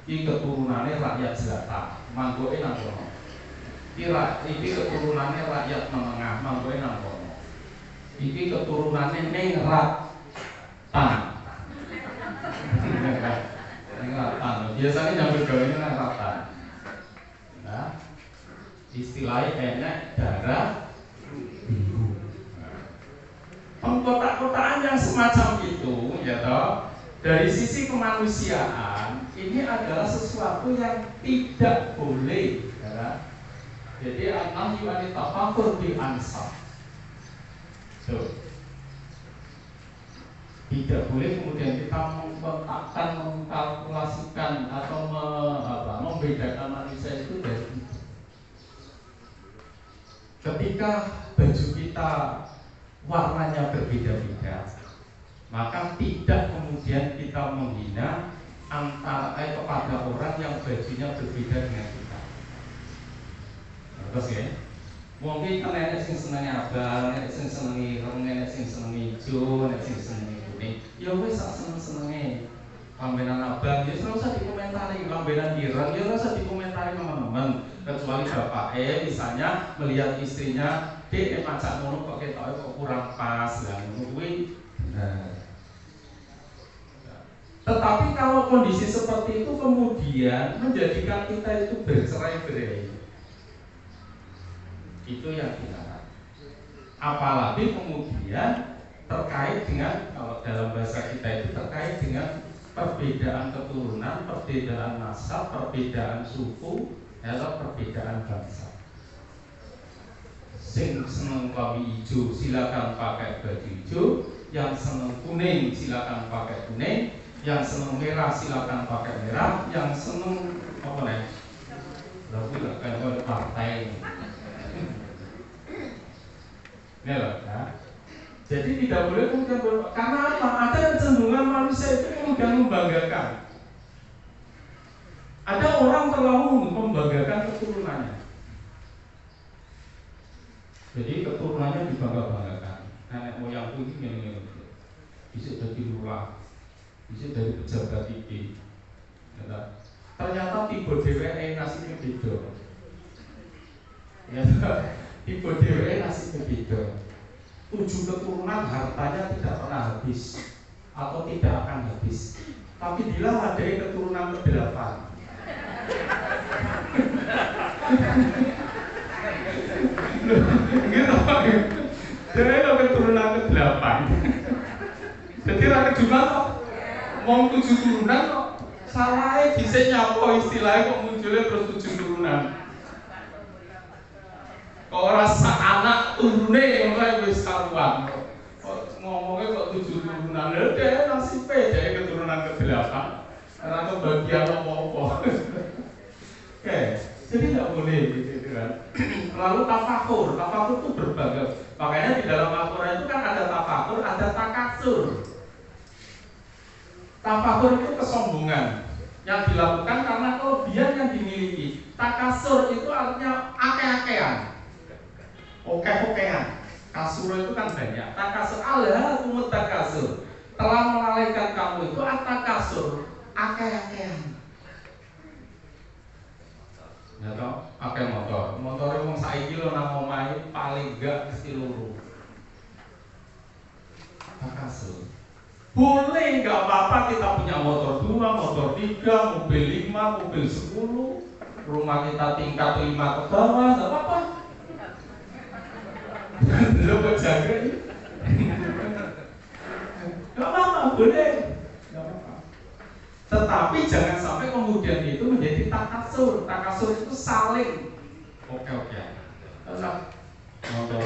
Iki keturunannya rakyat jelata, manggoke nang kono. Iki keturunannya rakyat menengah, manggoke nang kono. Iki keturunannya ning ratan. Ning ratan. Biasanya nyambut gawene nang ratan. Nah, istilahnya enek darah biru. Pengkotak-kotakan yang semacam itu, ya toh, dari sisi kemanusiaan ini adalah sesuatu yang tidak boleh, ya. Jadi an-nahyu anit tafakur bil ansab. Tidak boleh kemudian kita mengkotakkan, mengkalkulasikan atau membedakan manusia itu dari itu. Ketika baju kita warnanya berbeda-beda, maka tidak kemudian kita menghina kepada orang yang bajunya berbeda dengan kita. Terus ya, mungkin kan nenek sing senengi abang, nenek sing senengi ireng, nenek sing senengi hijau, nenek sing senengi kuning. Ya wis sak seneng-senenge. Lambenan abang ya ora usah dikomentari, lambenan ireng ya ora usah dikomentari teman-teman. Kecuali bapak misalnya melihat istrinya, "Dek, macak ngono kok ketoke kok kurang pas." Lah ngono kuwi benar. Tetapi kalau kondisi seperti itu kemudian menjadikan kita itu bercerai-berai, itu yang dilarang. Apalagi kemudian terkait dengan, kalau dalam bahasa kita itu terkait dengan perbedaan keturunan, perbedaan nasab, perbedaan suku, atau perbedaan bangsa. Sing seneng klambi hijau silakan pakai baju hijau, yang seneng kuning silakan pakai kuning, yang seneng merah silakan pakai merah, yang seneng apa nih? Lalu kayak partai. Ini loh, ya. Jadi tidak boleh kemudian karena apa? Ada kecenderungan manusia itu kemudian membanggakan. Ada orang terlalu membanggakan keturunannya. Jadi keturunannya dibangga-banggakan. Nenek moyangku ini bisa dari lurah, bisa dari pejabat tinggi. Ternyata tipe DWE nasibnya beda. Tipe DWE nasibnya beda. 7 keturunan hartanya tidak pernah habis atau tidak akan habis. Tapi bila ada keturunan ke-8, gitu. Jadi itu keturunan ke-8. Jadi rakyat Jumat kok mau 7 turunan kok salahnya bisa nyapa istilahnya kok munculnya terus 7 turunan. Kok rasa anak turune yang mulai wis karuan. Kok ngomongnya kok 7 turunan. Lha dhewe nasibe dhewe keturunan ke-8. Karena kebagian apa-apa. Oke, jadi tidak boleh gitu kan. Lalu tafakur itu berbangga. Makanya di dalam Al-Quran itu kan ada tafakur, ada takasur. Tafakur itu kesombongan yang dilakukan karena kelebihan yang dimiliki. Takasur itu artinya ake-akean, oke-okean. Kasur itu kan banyak. Takasur Allah kumut takasur. Telah melalaikan kamu itu atakasur, ake-akean. Ya toh, pakai motornya wong saiki lho nang omahe paling gak mesti loro. Takasur. Boleh, nggak apa-apa kita punya motor 2, motor 3, mobil 5, mobil 10, rumah kita tingkat 5 ke bawah, nggak apa-apa. Lo berjaga ini, nggak apa-apa, boleh, nggak apa-apa. Tetapi jangan sampai kemudian itu menjadi takasur. Takasur itu saling oke. Motor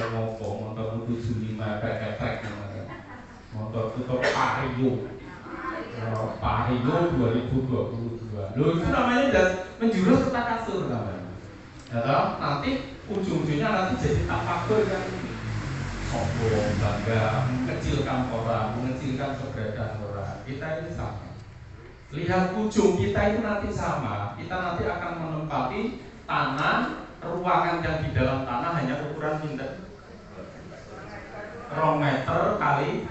75 kayak trek namanya. Motor tutup Vario 2022. Loh itu namanya menjurus ke takasur namanya. Ya, nanti ujung-ujungnya nanti jadi tafakur kan, sombong, bangga, mengecilkan orang, mengecilkan keberadaan orang. Kita ini sama. Lihat ujung kita itu nanti sama. Kita nanti akan menempati tanah, ruangan yang di dalam tanah hanya ukuran pinter 2 meter kali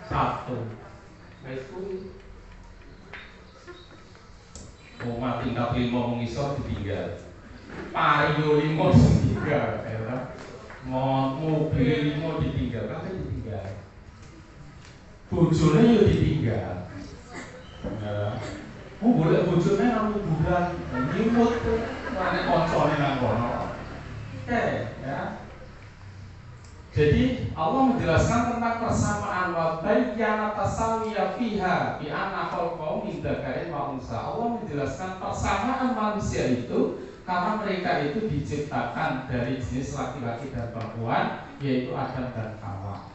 1. Omah tingkat 5 mengisor ditinggal. Pario 5 ditinggal, ya. Mobil 5 ditinggal, kabeh ditinggal. Bojone yo ditinggal. Ya. Golek bojone nang kuburan, nyimut ane koncone nang kono. Oke, ya. Jadi Allah menjelaskan tentang persamaan wa bayyana tasawiya fiha bi anna khalqahu min dzakarin wa unsa. Allah menjelaskan persamaan manusia itu karena mereka itu diciptakan dari jenis laki-laki dan perempuan, yaitu Adam dan Hawa.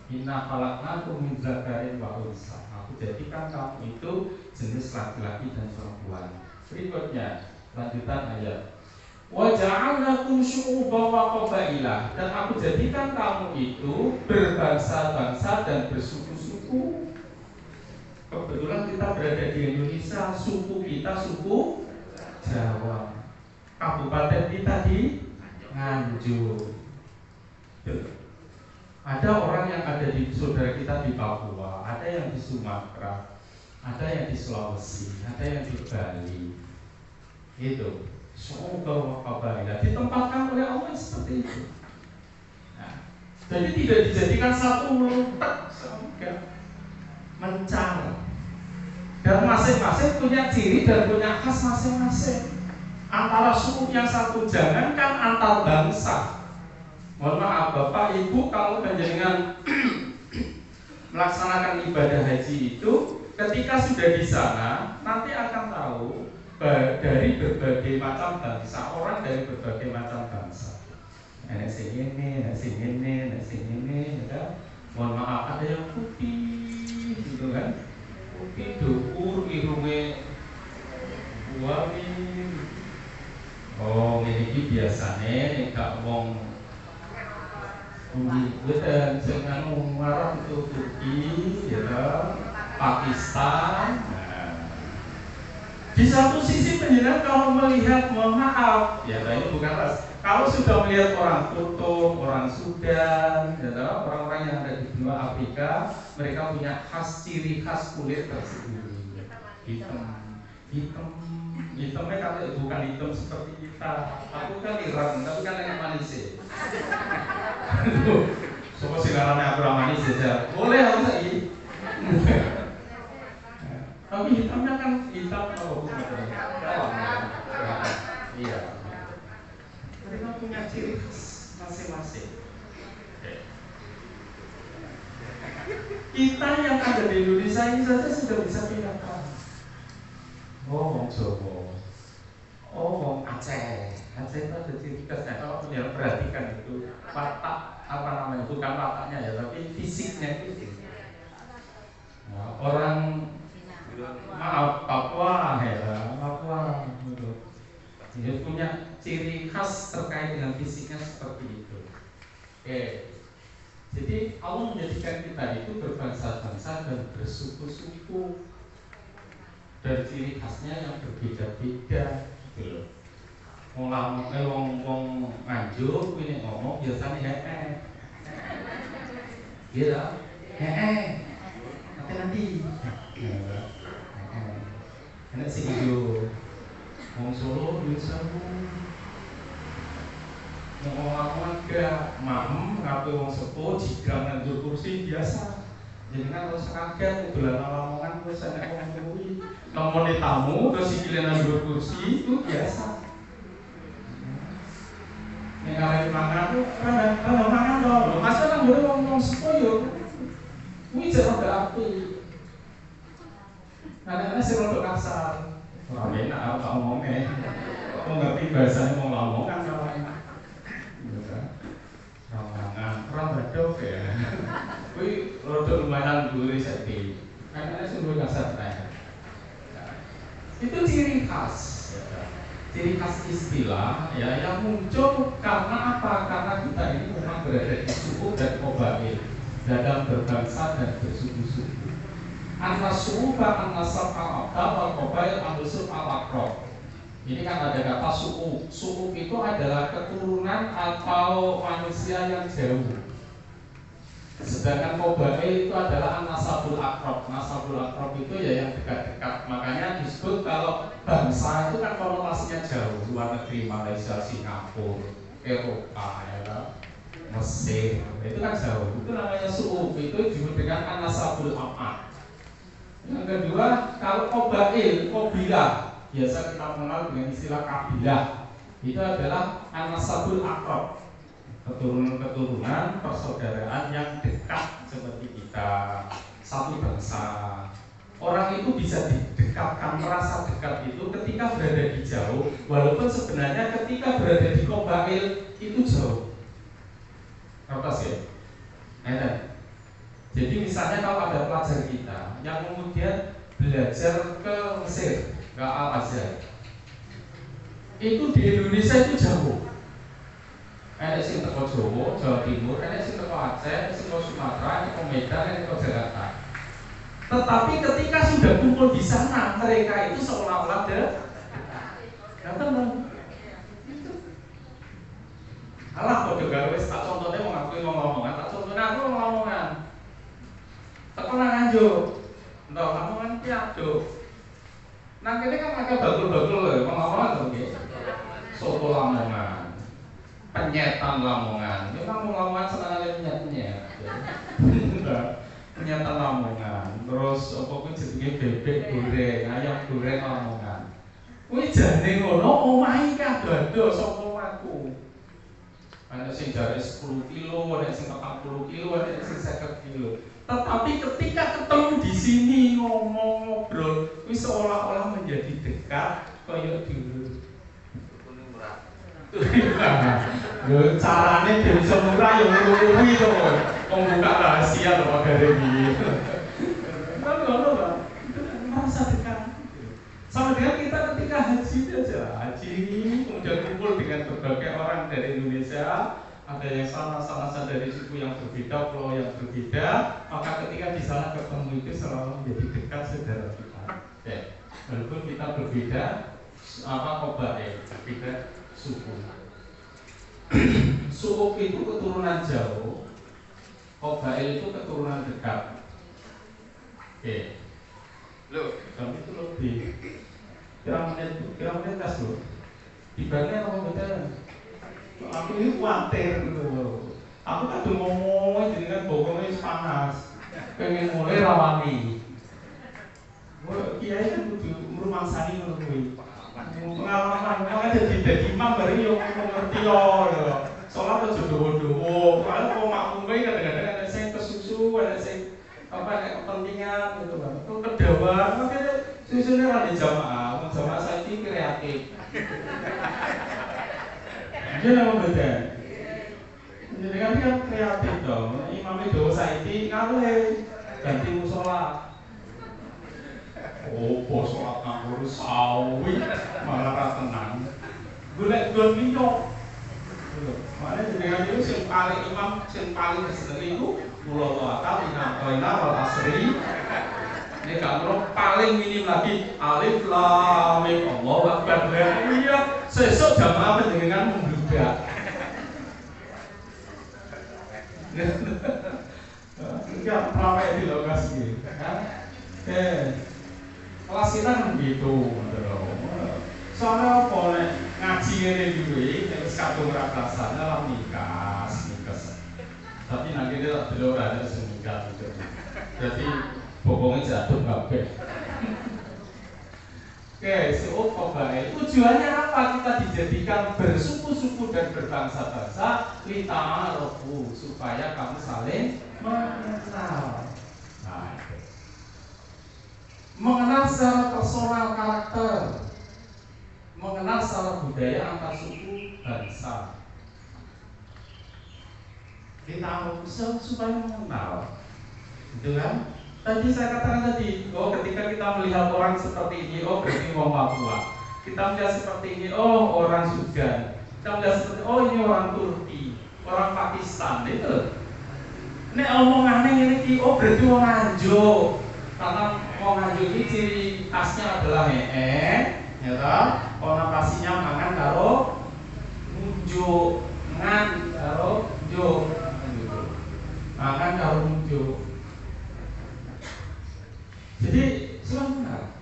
Inna khalaqnakum min dzakarin wa unsa. Aku jadikan kamu itu jenis laki-laki dan perempuan. Berikutnya, lanjutan ayat. Wa ja'alnakum syu'uban wa qabaila, dan aku jadikan kamu itu berbangsa-bangsa dan bersuku-suku. Kebetulan kita berada di Indonesia, suku kita suku Jawa. Kabupaten kita di Nganjuk. Ada orang yang ada di saudara kita di Papua, ada yang di Sumatera, ada yang di Sulawesi, ada yang di Bali. Itu. Semoga wakabaila ditempatkan oleh Allah seperti itu. Nah, jadi tidak dijadikan satu melutak, mencar. Dan masing-masing punya ciri dan punya khas masing-masing. Antara suku yang satu, jangankan antar bangsa. Mohon maaf Bapak Ibu, kalau panjenengan melaksanakan ibadah haji itu, ketika sudah di sana, nanti akan tahu dari berbagai macam bangsa, orang dari berbagai macam bangsa. Ada sing ini, ada sing ini, ada sing ini, ya. Mohon maaf, ada yang putih, gitu kan? Putih, dukur, irunge wangi. Oh, ini biasanya nek wong dan jangan mengarah untuk Turki, ya, Pakistan. Di satu sisi penjenengan kalau melihat, mohon maaf, ya ini bukan ras. Kalau sudah melihat orang Kutub, orang Sudan, ya, orang-orang yang ada di benua Afrika, mereka punya khas ciri khas kulit tersendiri. Hitamnya kalau bukan hitam seperti kita. Aku kan Iran, tapi kan yang manis ya. Sopo sing arane aku manis saja. Boleh harus lagi. Tapi hitamnya kan hitam kalau bukan iya. Mereka punya ciri khas masing-masing. Kita yang ada di Indonesia ini saja sudah bisa bedakan. Oh, wong Jawa. Oh, wong Aceh. Aceh itu ada ciri khasnya. Kalau punya perhatikan itu watak apa namanya? Bukan wataknya ya, tapi fisiknya itu. Nah, orang maaf Papua ya, Papua gitu. Dia punya ciri khas terkait dengan fisiknya seperti itu. Oke. Jadi Allah menjadikan kita itu berbangsa-bangsa dan bersuku-suku dan ciri khasnya yang berbeda-beda gitu. Wong Nganjuk ini ngomong biasanya gitu. Nanti enak sih gitu. Wong Solo biasa ngomong gak maem ngapain wong sepuh jika nganjur kursi biasa. Jadi kan harus kaget bulan lamongan terus enak wong kuwi. Nomone tamu terus sikile nganjur kursi itu biasa. Nek arep mangan tuh kan mangan dong. Masa kan boleh ngomong sepuh yo. Kuwi jero gak apik. Kadang-kadang sih rodok kasar. Ora enak apa ngomongnya. Kok ngerti bahasanya mau lamongan kalau enak. Ramangan, orang badok ya. Kuwi rodok lumayan gurih saiki. Kadang-kadang sih luwih kasar nek. Itu ciri khas. Ciri khas istilah ya yang muncul karena apa? Karena kita ini memang berada di suku dan qabail, dalam berbangsa dan bersuku-suku. An-nasuba an-nasab al-aqdam wal-qabail an-nusub al-aqrab. Ini kan ada kata suku. Suku itu adalah keturunan atau manusia yang jauh. sedangkan Qabail itu adalah nasabul akrab. Nasabul akrab itu ya yang dekat-dekat. Makanya disebut kalau bangsa itu kan konotasinya jauh, luar negeri, Malaysia, Singapura, Eropa, ya kan? Mesir, itu kan jauh. Itu namanya su'ub, itu disebut dengan nasabul abad. Yang kedua, kalau Qabail, qabilah, biasa kita mengenal dengan istilah kabilah, itu adalah nasabul akrab, keturunan-keturunan persaudaraan yang dekat seperti kita, satu bangsa. Orang itu bisa didekatkan, merasa dekat itu ketika berada di jauh, walaupun sebenarnya ketika berada di Qabail itu jauh. Ngertos ya? Jadi misalnya kalau ada pelajar kita yang kemudian belajar ke Mesir, ke Al-Azhar, itu di Indonesia itu jauh. Ada sing teko Jawa, Jawa Timur, ada sing teko Aceh, ada sing teko Sumatera, ada teko Medan, ada teko Jakarta. Tetapi ketika sudah kumpul di sana, mereka itu seolah-olah datang. Alah kok juga wis tak contohnya mau ngakui ngomong-ngomongan, tak contohnya aku ngomong-ngomongan. Teko nang Nganjuk. Entah ngomongan ki aduh. Nang kene kan agak bagul-bagul lho, ngomong-ngomongan to nggih. Soto Lamongan. Penyetan Lamongan. Memang Lamongan senengane penyet-penyet. Penyetan Lamongan. Terus apa kuwi jenenge bebek goreng, ayam goreng Lamongan. Kuwi jane ngono omahe kadado saka aku. Ada sing jare 10 kilo, ada sing 40 kilo, ada sing 50 kilo. Tetapi ketika ketemu di sini ngomong ngobrol, wis seolah-olah menjadi dekat kaya dulu. Lho carane bisa murah ya ngono kuwi to. Membuka rahasia to pagare iki. Kan ngono Pak. Merasa dekat. Sama dengan kita ketika haji aja. Haji kemudian kumpul dengan berbagai orang dari Indonesia, ada yang sama-sama dari suku yang berbeda, pulau yang berbeda, maka ketika di sana ketemu itu selalu menjadi dekat saudara kita. Ya. Walaupun kita berbeda Qabail, berbeda suku. Suku itu keturunan jauh, Qabail itu keturunan dekat. Oke. Loh, kami itu lebih kira tes loh. Dibandingkan apa betul? Aku ini khawatir gitu loh. Aku kan udah ngomong jadi kan bokongnya panas, pengen mulai rawani. Kiai kan butuh merumangsani menurut pengalaman, makanya jadi imam baru yang mengerti loh. Soalnya tuh jodoh-jodoh, kalau mau makmum kadang-kadang ada yang kesusu, ada yang ada kepentingan gitu kan. Itu kedawan, makanya susunya ada jamaah saya ini kreatif. Dia nama beda. Jadi kan kreatif dong. Imam itu saiki ngale ganti musola. Oh, sholat nganggur sawi malah ra tenang. Golek gon liya. Makanya jenengan itu sing paling imam sing paling seneng iku kula wakal inna wal asri. Nek kalau paling minim lagi alif lam mim Allahu akbar. Iya, sesuk jamaah panjenengan membludak. Enggak ramai di lokasi. Kelas kita kan begitu, soalnya boleh ngaji ini dulu, terus kadung rakasan dalam nikah. Tapi nanti dia tak belum ada senikah gitu. Jadi bokongnya jatuh kabeh. Oke, su'ub Qabail tujuannya apa? Kita dijadikan bersuku-suku dan berbangsa-bangsa, lita'arofu, supaya kamu saling mengenal. Nah, mengenal secara personal karakter, mengenal secara budaya antar suku bangsa. Kita supaya mengenal, gitu kan? Tadi saya katakan tadi, oh ketika kita melihat orang seperti ini, oh berarti orang Papua. Kita melihat seperti ini, oh orang Sudan. Kita melihat seperti, oh ini orang Turki, orang Pakistan, itu. Ini omongannya ini, oh berarti orang Nganjuk. Karena orang Nganjuk ini ciri khasnya adalah ya toh, konotasinya mangan karo nunjuk, ngan karo njuk. Makan kalau muncul. Jadi sebenarnya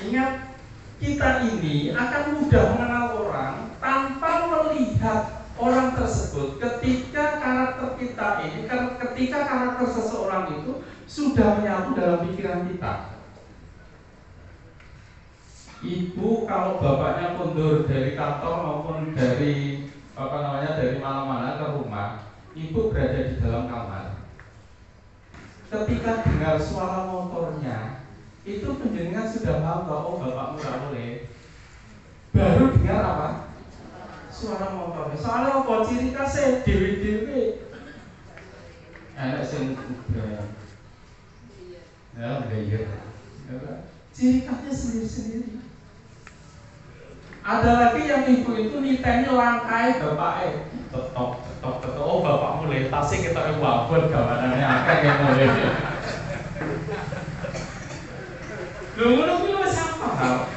ingat, kita ini akan mudah mengenal orang tanpa melihat orang tersebut ketika karakter kita ini, ketika karakter seseorang itu sudah menyatu dalam pikiran kita. Ibu kalau bapaknya mundur dari kantor maupun dari dari mana-mana ke rumah, ibu berada di dalam kamar. Ketika dengar suara motornya, itu penjenengan sudah paham bahwa oh bapakmu nggak boleh. Baru dengar apa? Suara motornya. Soalnya apa? Ciri khasnya dewe-dewe. Anak sing ya iya. Ciri khasnya sendiri-sendiri. Ada lagi yang ibu itu niteni langkai bapaknya. Tetok. Oh bapak mulai tasik kita wabon gawanannya akeh yang mulai. Ngono wis paham.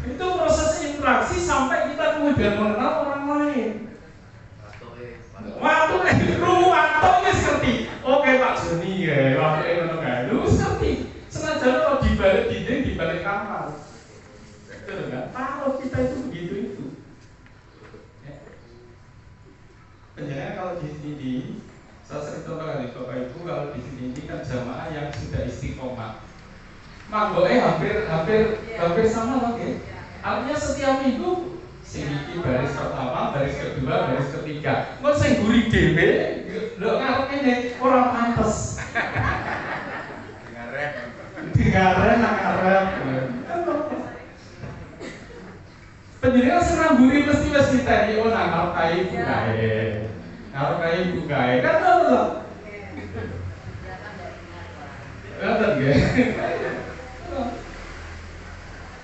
Itu proses interaksi sampai kita kemudian mengenal orang lain. Waktu waktu wis ngerti. Oke Pak Joni ya, waktu ngono kae. Lu wis ngerti. Senajan kok di balik dinding, di balik kamar. Betul enggak? Tahu kita itu begitu itu. Penjelasan kalau di sini, saya sering contohkan Bapak Ibu, kalau di sini kan jamaah yang sudah istiqomah. Manggoe hampir sama loh ya. Artinya setiap minggu sini baris pertama, baris kedua, baris ketiga. Nggak saya gurih dhewe, lho ngarep ini orang pantes. Dengaran ngarep. Penjenengan senang gurih mesti ditanya oh ngarep kae ibu kae. Ngarep kae ibu kae. Kan lho. Ngerti nggih?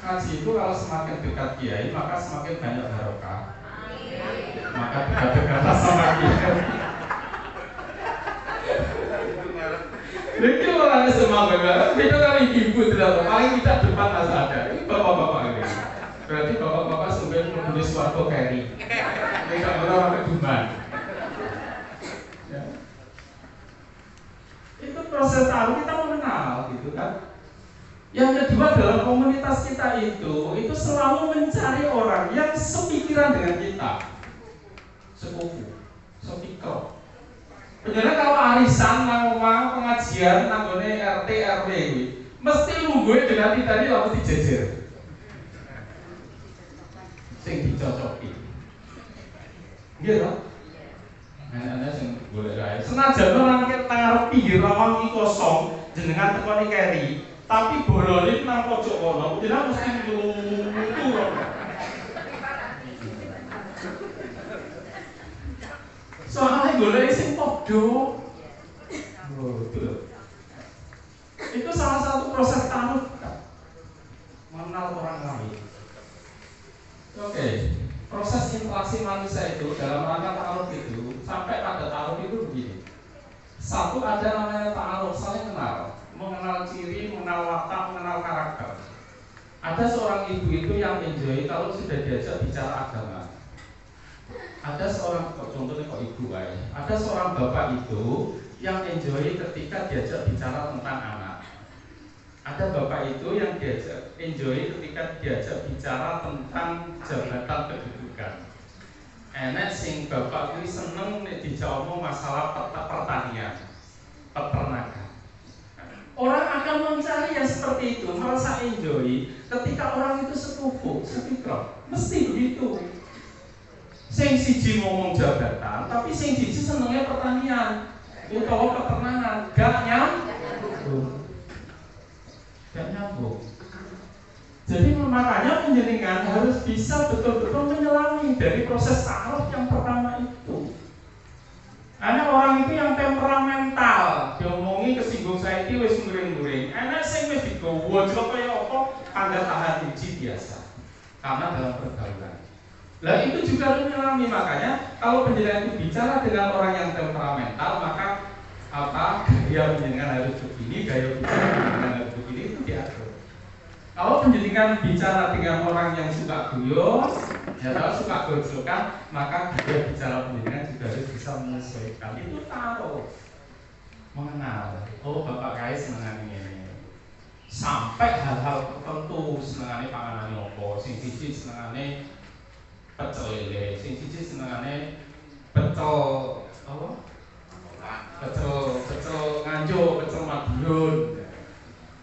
Ngaji itu kalau semakin dekat kiai maka semakin banyak barokah. Maka dekat-dekatlah sama kiai. Itu orangnya semangat banget. Itu kali ibu tidak paling tidak depan masih ada. Ini bapak-bapak ini. Berarti bapak-bapak sampai menulis suatu carry. Tidak orang keduman. Ya. Itu proses tahu kita mengenal gitu kan. Yang kedua dalam komunitas kita itu selalu mencari orang yang sepikiran dengan kita, sekufu, sepikir. Benernya kalau arisan, nangoma, pengajian, nanggone RT RW, mesti nungguin dengan tadi lalu dijejer, sing dicocoki, gitu. Anak-anak sing boleh kaya. Senajan orang kita ngarep pinggir lawang iki kosong, jenengan tekoni keri. Tapi bolone nang pojok kono, jenengan mesti turun. Soalnya golek sing padha. Itu salah satu proses taruh mengenal orang lain. Oke, proses interaksi manusia itu dalam rangka taruh itu sampai pada taruh itu begini. Satu ada namanya taruh, saling kenal. Mengenal ciri, mengenal watak, mengenal karakter. Ada seorang ibu itu yang enjoy kalau sudah diajak bicara agama. Ada seorang, contohnya kok ibu kayak, ada seorang bapak itu yang enjoy ketika diajak bicara tentang anak. Ada bapak itu yang diajak enjoy ketika diajak bicara tentang jabatan kedudukan. Enek sing bapak ini seneng nek dijawab masalah pertanian, peternakan. Orang akan mencari yang seperti itu, merasa enjoy ketika orang itu sekufu, sepikir. Mesti begitu. Sing siji ngomong jabatan, tapi sing siji senengnya pertanian utawa peternakan, gak nyambung. Jadi makanya penjenengan harus bisa betul-betul menyelami dari proses taruh yang pertama itu. Ada orang itu yang temperamental, diomongi kesinggung saya itu wis muring-muring. Enak sing wis digowo jero kaya apa anda tahan uji biasa. Karena dalam pergaulan. Lah itu juga harus menyelami, makanya kalau penjenengan itu bicara dengan orang yang temperamental, maka gaya penjenengan harus begini, gaya bicara penjenengan harus begini itu diatur. Kalau penjenengan bicara dengan orang yang suka guyon, Ya kalau suka gojlokan, maka juga bicara pendidikan juga harus bisa menyesuaikan. Itu taruh mengenal. Oh Bapak Kai senengane ini. Sampai hal-hal tertentu senengane panganan opo, sing siji senengane pecel lele, sing siji senengane pecel apa? Pecel Nganjuk, pecel Madiun.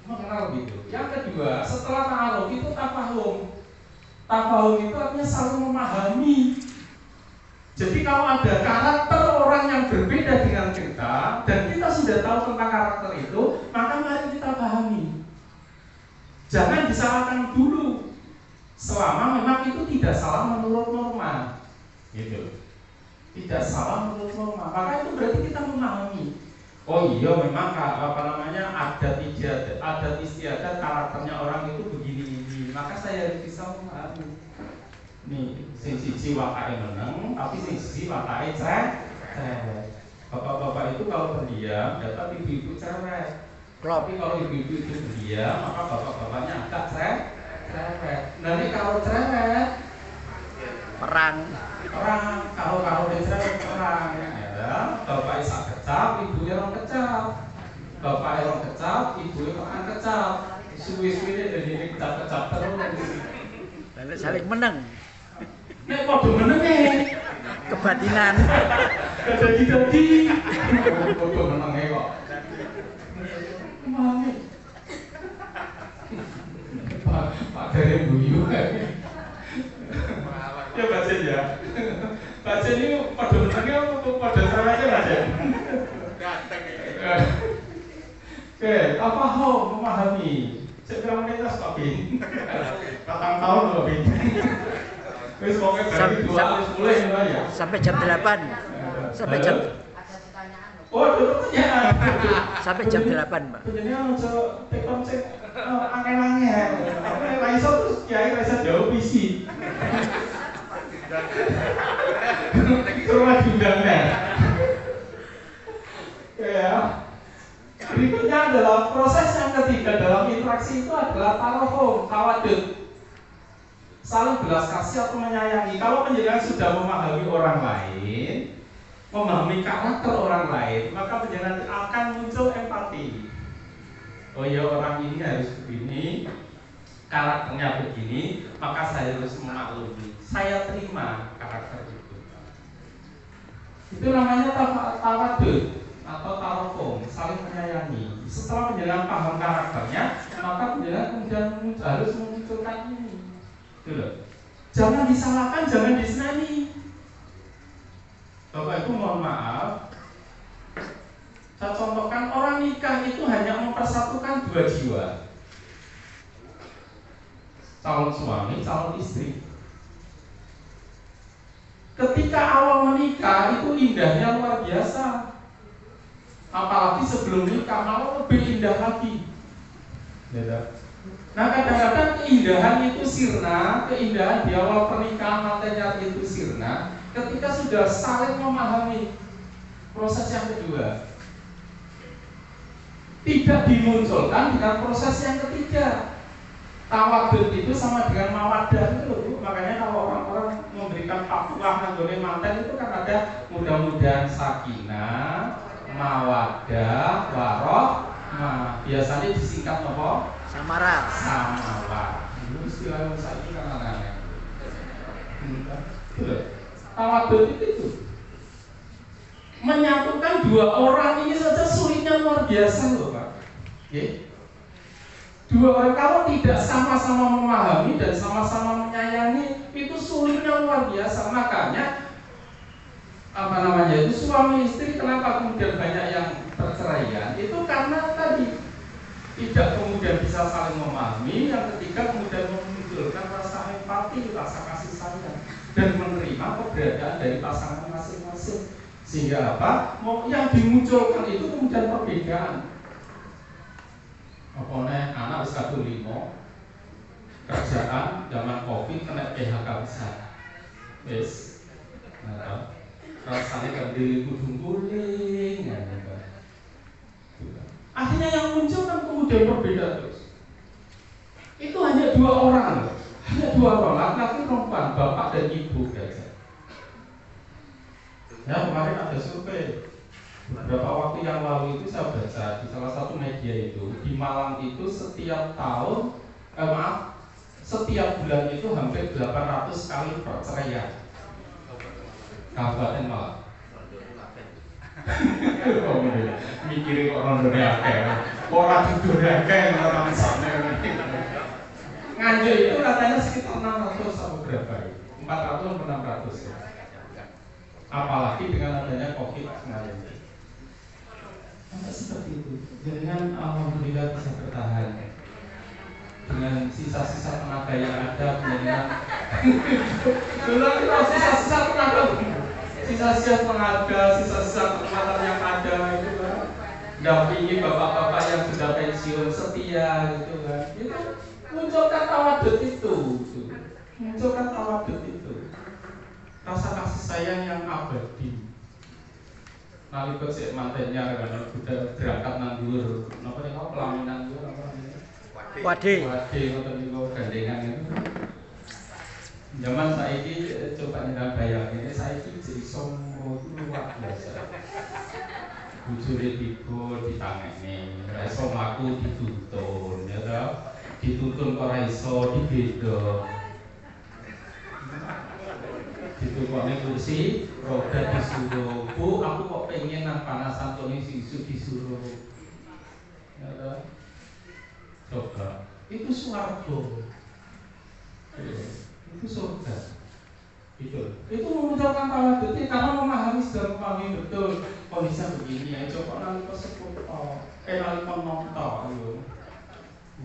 Mengenal gitu. Yang kedua, setelah ta'aruf itu tafahum. Tafahum itu artinya saling memahami. Jadi kalau ada karakter orang yang berbeda dengan kita dan kita sudah tahu tentang karakter itu, maka mari kita pahami. Jangan disalahkan dulu, selama memang itu tidak salah menurut norma, gitu. Tidak salah menurut norma, maka itu berarti kita memahami. Oh iya, memang adat istiadat karakternya orang itu begini ini, maka saya harus bisa memahami. Nih, sisi wakai meneng, tapi sisi wakai cerewet. Bapak-bapak itu kalau pendiam, dapat ibu-ibu cerewet. Tapi kalau ibu-ibu itu pendiam, maka bapak-bapaknya agak cerewet. Nah ini kalau cerewet, Perang. Kalau dia cerewet perang. Ya, bapak isak kecap, ibunya orang kecap. Bapak orang kecap, ibunya orang kecap. Suwi-suwi dan ini kecap-kecap terus. Lalu saling menang. Nek padha menenge Kebatinan. dadi padha menenge kok. Mami. Pak Dere guyu. Ya baca ya. Baca ini padha menenge apa padha cerewetnya baca. Ganteng ya. Oke, apa memahami? Sekarang kita stop Bin. 4 tahun loh Bin. Wis pokoke bagi 2 wis mulai ya. Sampai jam 8. Sampai jam. Oh, ada pertanyaan. Sampai jam 8, Mbak. Penjenengan aja tekon sing angel-angel. Nek ra iso terus kiai ra iso jawab isi. Rumah diundangnya. Ya. Berikutnya adalah proses yang ketiga dalam interaksi itu adalah tarahum, tawadud. Saling belas kasih atau menyayangi. Kalau penjenengan sudah memahami orang lain, memahami karakter orang lain, maka penjenengan akan muncul empati. Oh ya, orang ini harus begini, karakternya begini, maka saya harus memaklumi. Saya terima karakter itu. Itu namanya tawadud atau tarahum, saling menyayangi. Setelah penjenengan paham karakternya, maka penjenengan kemudian harus memunculkan ini. Jangan disalahkan, jangan disenani. Bapak Ibu mohon maaf, saya contohkan orang nikah itu hanya mempersatukan 2 jiwa, calon suami, calon istri. Ketika awal menikah itu indahnya luar biasa, apalagi sebelum nikah malah lebih indah lagi. Nah kadang-kadang keindahan itu sirna, keindahan di awal pernikahan matanya itu sirna ketika sudah saling memahami. Proses yang kedua tidak dimunculkan dengan proses yang ketiga. Tawadud itu sama dengan mawaddah itu loh. Makanya kalau orang-orang memberikan fatwa nanggone manten itu kan ada mudah-mudahan sakinah, mawaddah, warohmah. Biasanya disingkat apa? Samara. Samara. Dulu istilah saya ini kan aneh-aneh. Tawadud itu menyatukan 2 orang ini saja sulitnya luar biasa loh Pak. Okay? 2 orang kalau tidak sama-sama memahami dan sama-sama menyayangi itu sulitnya luar biasa. Makanya itu suami istri kenapa kemudian banyak yang perceraian? Itu karena tadi tidak kemudian bisa saling memahami, yang ketiga kemudian memunculkan rasa empati, rasa kasih sayang dan menerima keberadaan dari pasangan masing-masing. Sehingga apa? Yang dimunculkan itu kemudian perbedaan. Pokoknya anak wis kadung 5, kerjaan zaman Covid kena PHK besar. Wis. Nah, rasanya kan diri kudung guling ya. Akhirnya yang muncul kan kemudian berbeda terus. Itu hanya 2 orang, hanya 2 orang, laki-laki perempuan, bapak dan waktu yang lalu itu saya baca di salah satu media itu di Malang itu setiap tahun, setiap bulan itu hampir 800 kali perceraian. Kabupaten Malang. Mikirin kok orang Indonesia, orang Indonesia orang sana. Nganjuk itu katanya sekitar 600 atau berapa ya? 400 atau 600 ya. Apalagi dengan adanya COVID kemarin. Seperti itu. Dengan alhamdulillah bisa bertahan. Dengan sisa-sisa tenaga yang ada, dengan dulu kita sisa-sisa tenaga, sisa-sisa kekuatan yang ada itu kan, dampingi bapak-bapak yang sudah pensiun setia gitu kan, itu munculkan tawadud itu, rasa kasih sayang yang abadi. Nalika sik mantennya kan udah berangkat nanggur, napa nek pelaminan itu apa namanya? Wade ngoten niku gandengan itu. Zaman saiki coba nyenang bayangin, saiki jadi sombong luar biasa. Bujure tiba ditangeni, ora iso mlaku dituntun, ya ta? Dituntun kok ora iso dibeda. Ditukokne kursi, roda disuruh, Bu, aku kok pengen nang panasan tone sisu disuruh. Ya ta? Coba, itu swarga. Itu surga. Itu memunculkan tawadud karena memahami sudah memahami betul kondisi begini ya. Coba nalika seputo, nalika nonton yo.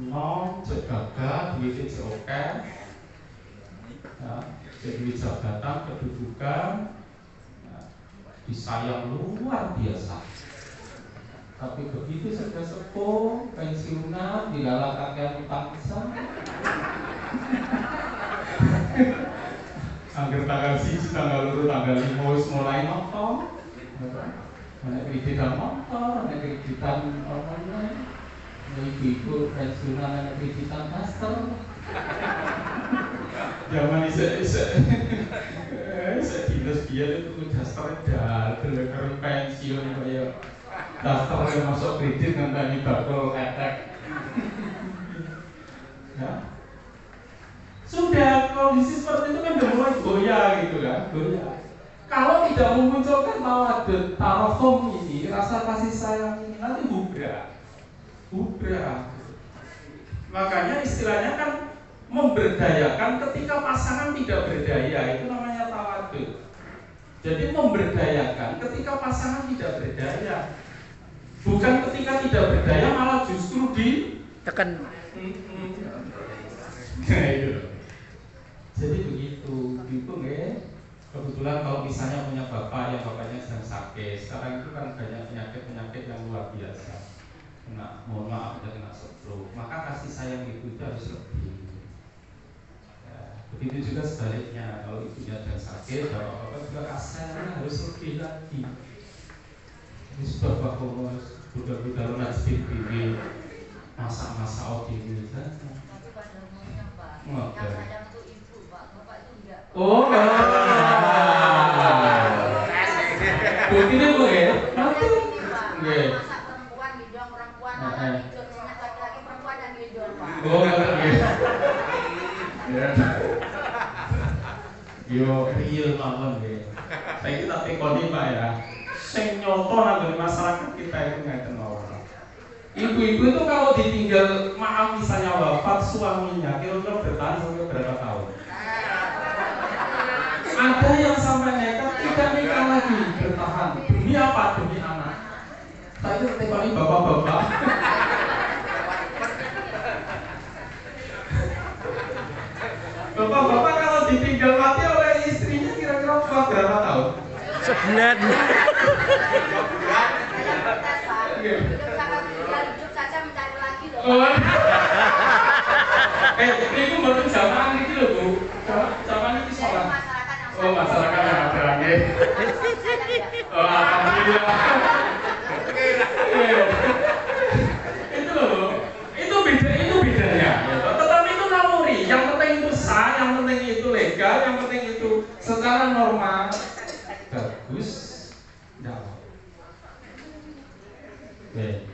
Nom cek gagah, duit cek oke. Ya, cek duit jabatan, kedudukan. Ya, disayang luar biasa. Tapi begitu sudah sepuh, pensiunan, dilalakakan utang pisan. Angger tanggal 1, tanggal 2, tanggal 5 wis mulai nonton. Ana kreditan motor, ana kreditan online. Ibu-ibu pensiunan ana kreditan master. Zaman isek-isek. Dinas biyen itu daster dal, karo pensiun kaya daftar yang masuk kredit ngenteni bakul ketek. Ya. Sudah kondisi seperti itu kan udah mulai goyah gitu kan, goyah. Kalau tidak memunculkan tawadud, tarahum ini, rasa kasih sayang ini nanti bubrah. Makanya istilahnya kan memberdayakan ketika pasangan tidak berdaya, itu namanya tawadud. Jadi memberdayakan ketika pasangan tidak berdaya. Bukan ketika tidak berdaya malah justru ditekan. Nah itu. Jadi begitu ya. Kebetulan kalau misalnya punya bapak yang bapaknya sedang sakit, sekarang itu kan banyak penyakit yang luar biasa. Mohon maaf kena stroke, maka kasih sayang itu harus lebih. Ya, begitu juga sebaliknya, kalau ibunya sedang sakit, bapak-bapak juga kasih sayangnya harus lebih lagi. Ini sebab bahwa budak-budak lunas TV masa-masa ODW kan. Oh, begini bu ya? Nanti, masa perempuan hidung perempuan, laki-laki perempuan yang hidung pak. Oh, ya. Yo real mawon ya. Saya kita tekoni pak ya. Sing nyoto nang masyarakat kita itu ngeten mawon. Ibu-ibu itu kalau ditinggal maaf misalnya wafat suaminya, kira-kira bertahan sampai berapa tahun? Ada yang sampai nekat tidak nikah lagi, bertahan demi apa? Demi anak. Saya itu tekoni bapak-bapak. Bapak-bapak kalau ditinggal mati oleh istrinya kira-kira berapa tahun? Sebulan. Ini baru zaman ini loh bu. Zaman ini sholat. Oh masyarakat yang ada lagi. Oh alhamdulillah. Itu loh. Itu bedanya. Tetapi itu naluri. Yang penting itu sah, yang penting itu legal, yang penting itu secara normal bagus.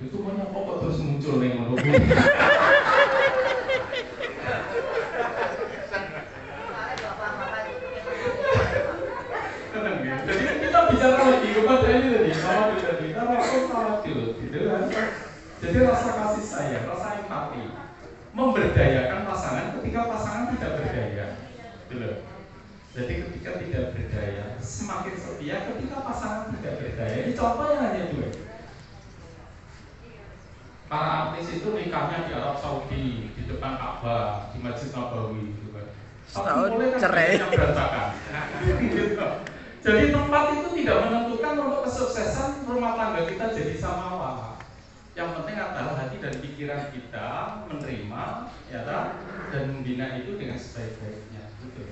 Itu banyak kok terus muncul nih ngono. Jadi kita bicara lagi kepada ini tadi, kalau tadi kita langsung salah gitu kan. Jadi rasa kasih sayang, rasa empati, memberdayakan pasangan ketika pasangan tidak berdaya, gitu. Jadi ketika tidak berdaya, semakin setia ketika pasangan tidak berdaya. Ini contohnya hanya dua. Para artis itu nikahnya di Arab Saudi, di depan Ka'bah, di Masjid Nabawi, gitu kan. Setahun Tapi cerai. berantakan. Gitu. Jadi tempat itu tidak menentukan untuk kesuksesan rumah tangga kita jadi samawa. Yang penting adalah hati dan pikiran kita menerima, ya kan, dan membina itu dengan sebaik-baiknya. Gitu.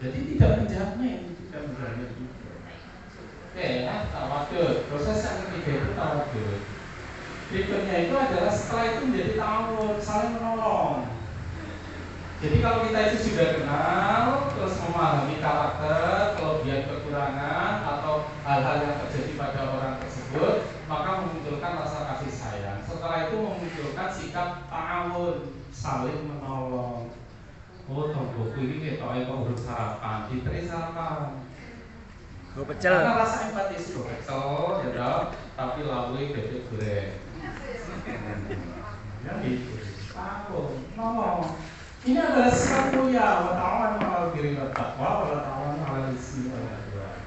Jadi tidak menjamin, tidak menjamin itu. Oke, tawadud. Proses yang ketiga itu tawadud. Berikutnya itu adalah setelah itu menjadi ta'awun, saling menolong. Jadi kalau kita itu sudah kenal, terus memahami karakter, kelebihan, kekurangan, atau hal-hal yang terjadi pada orang tersebut, maka memunculkan rasa kasih sayang. Setelah itu memunculkan sikap ta'awun, saling menolong. Oh, tonggoku ini ketoknya kok urut sarapan, diteri sarapan. Gue pecel. Karena rasa empatis itu pecel, ya dong, tapi lalu bebek goreng. Ya gitu. Ta'awun, nolong. Ini adalah sikap mulia, wata'awan ma'al birri wat taqwa, wata'awan ma'al ismi wal udwan.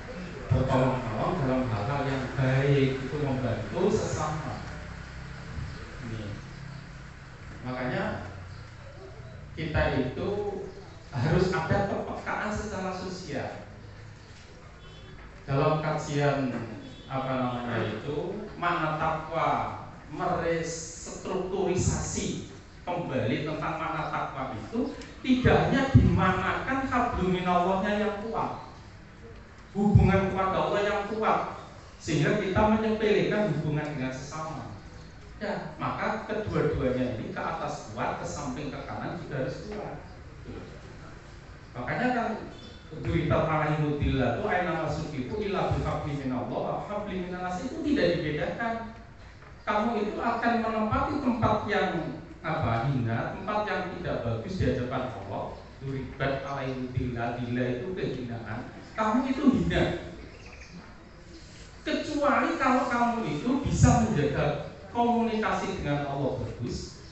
Bertolong-tolong dalam hal-hal yang baik, itu membantu sesama. Ini. Makanya kita itu harus ada kepekaan secara sosial. Dalam kajian makna takwa, merestrukturisasi kembali tentang makna takwa itu tidak hanya dimanakan hablum minallahnya yang kuat, hubungan kepada Allah yang kuat, sehingga kita menyepelekan hubungan dengan sesama. Ya, maka kedua-duanya ini ke atas kuat, ke samping ke kanan juga harus kuat. Makanya kan Duita Rahimudillah itu aina masukiku illa bihabli minallah wa habli minanas itu tidak dibedakan. Kamu itu akan menempati tempat yang hina, tempat yang tidak bagus di hadapan Allah. Duribat alaihudillah, bila itu kehinaan. Kamu itu hina. Kecuali kalau kamu itu bisa menjaga komunikasi dengan Allah bagus,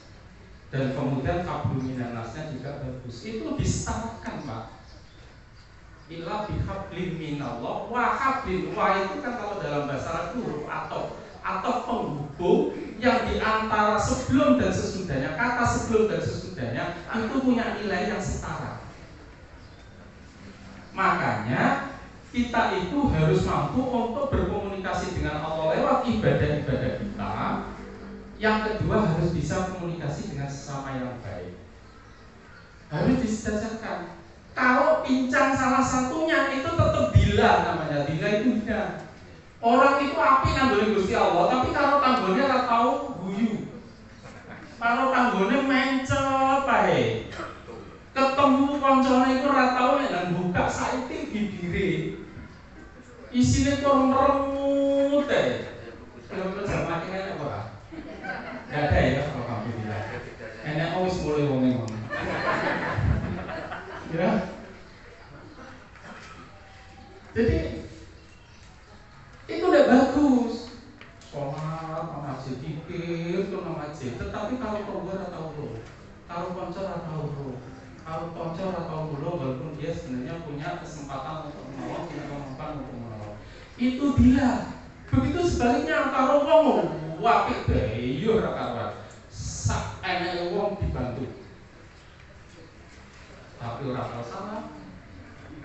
dan kemudian hablum minanasnya juga bagus. Itu disetarakan, Pak. Illa bihablin minallah wa hablin. Wa itu kan kalau dalam bahasa Arab huruf atau penghubung yang diantara sebelum dan sesudahnya, kata sebelum dan sesudahnya itu punya nilai yang setara. Makanya kita itu harus mampu untuk berkomunikasi dengan Allah lewat ibadah-ibadah kita. Yang kedua harus bisa komunikasi dengan sesama yang baik. Harus disejajarkan. Kalau pincang salah satunya itu tetap bila namanya, bila itu hina. Orang itu api nanggone Gusti Allah, tapi kalau tanggone ora tau guyu. Kalau tanggone mencet ae. Ketemu kancane iku ora tau nek nang buka saiki bibire. Isine kok meremut ae. Kalau jamak enak ora? Enggak ada ya kalau kamu bilang. Enak wis mulai wong-wong. Ya. Jadi itu udah bagus. Sholat, ngaji dikir, itu ngaji. Tetapi kalau keluar atau roh, kalau konco atau roh, kalau konco atau roh, walaupun dia sebenarnya punya kesempatan untuk menolong, punya kemampuan untuk menolong, itu dia. Begitu sebaliknya kalau wong apik bae, yo ora karuan. Sak enake wong dibantu. Tapi ora tau salah,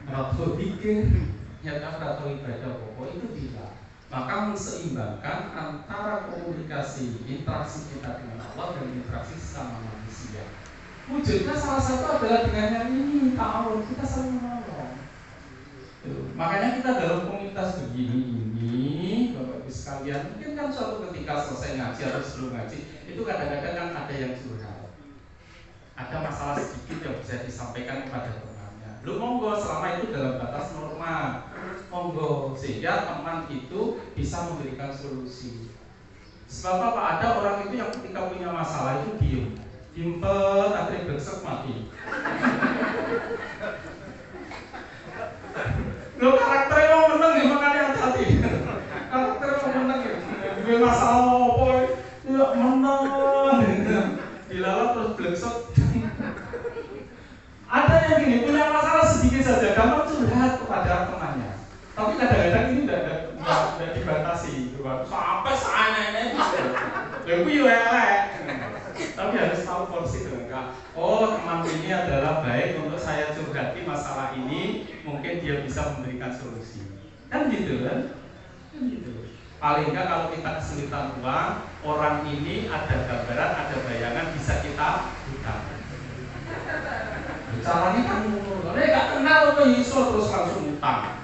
ora tau dikir, nyata ora tau ibadah pokok itu tidak. Maka menseimbangkan antara komunikasi, interaksi kita dengan Allah dan interaksi sesama manusia. Wujudnya salah satu adalah dengan yang ini, ta'awun, kita saling menolong. Makanya kita dalam komunitas begini ini, Bapak Ibu sekalian, mungkin kan suatu ketika selesai ngaji atau sebelum ngaji, itu kadang-kadang kan ada yang curhat. Ada masalah sedikit yang bisa disampaikan kepada temannya. Lu monggo selama itu dalam batas norma, monggo sehingga teman itu bisa memberikan solusi. Sebab apa? Ada orang itu yang ketika punya masalah itu diem, impet, akhirnya bersek mati. Lo karakternya mau menang ya, makanya hati-hati. Karakternya mau menang ya, gue masalah apa ya menang. Dilalat terus bersek. Ada yang gini, punya masalah sedikit saja, gampang curhat kepada temannya. Tapi kadang-kadang ini tidak dibatasi, sampai sana lebih elek. Tapi harus tahu porsi lengkap. Oh, teman ini adalah baik untuk saya curhati masalah ini, mungkin dia bisa memberikan solusi. Kan gitu kan? Kan gitu. Paling enggak kalau kita kesulitan uang, orang ini ada gambaran, ada bayangan bisa kita hutang. Caranya kan ngono. Nek gak kenal kok iso terus langsung utang.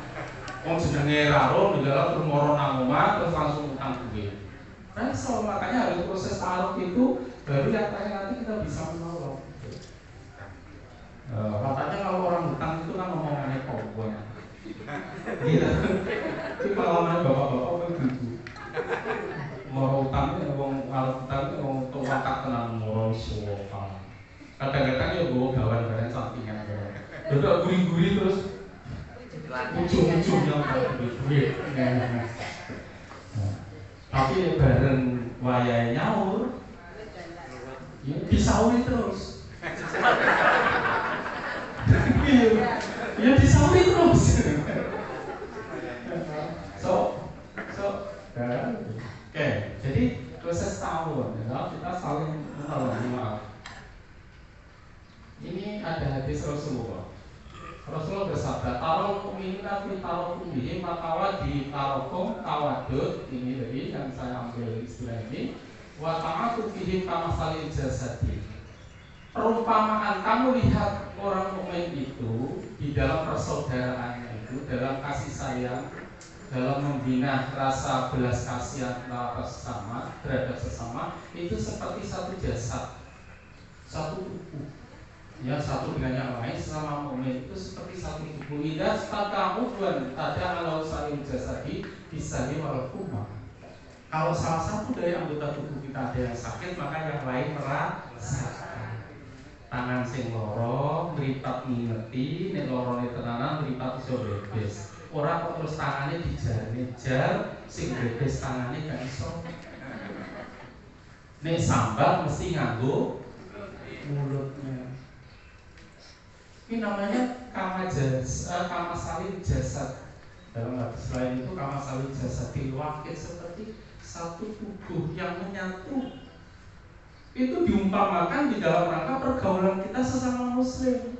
Wong jenenge raro negara terus moro nang omah terus langsung utang duit. Nah, so makanya harus proses taruh itu baru yang nanti kita bisa menolong. Katanya kalau orang utang itu kan omongannya kobong. Gitu. Itu pengalaman bapak-bapak begitu. Moro utangnya wong kalau utangnya wong tua tak kenal moro suwokan. Kadang-kadang ya gue gawan-gawan sampingan udah gurih-gurih terus ujung-ujungnya udah duit. Tapi bareng wayai nyaur ya disauri terus. Ya disauri terus. Oke, jadi proses tahun ya, kita saling menolong. Maaf. Ini ada hadis Rasulullah. Rasulullah bersabda, "Tarokum minna fi tarokum bihi matawa di tarokum tawadud." Ini dari yang saya ambil istilah ini. Wa ta'atu fihi kama salil jasadi. Perumpamaan kamu lihat orang mukmin itu di dalam persaudaraannya itu, dalam kasih sayang, dalam membina rasa belas kasihan terhadap sesama, itu seperti satu jasad, satu tubuh. Ya, satu dengan yang lain sesama mukmin itu seperti satu tubuh. Idza staqamu wan tada ala salim jasadi bisani wal kumah. Kalau salah satu dari anggota tubuh kita ada yang sakit, maka yang lain merasakan. Tangan sing loro mripat ngingeti, nek lorone tenanan mripat iso bebes. Ora kok terus tangane dijar-jar, sing bebes tangane gak iso. Nek sambat mesti nganggo mulutnya. Ini namanya kama salin jasad. Dalam hadis lain itu kama salin jasad diwakil seperti satu tubuh yang menyatu. Itu diumpamakan di dalam rangka pergaulan kita sesama muslim.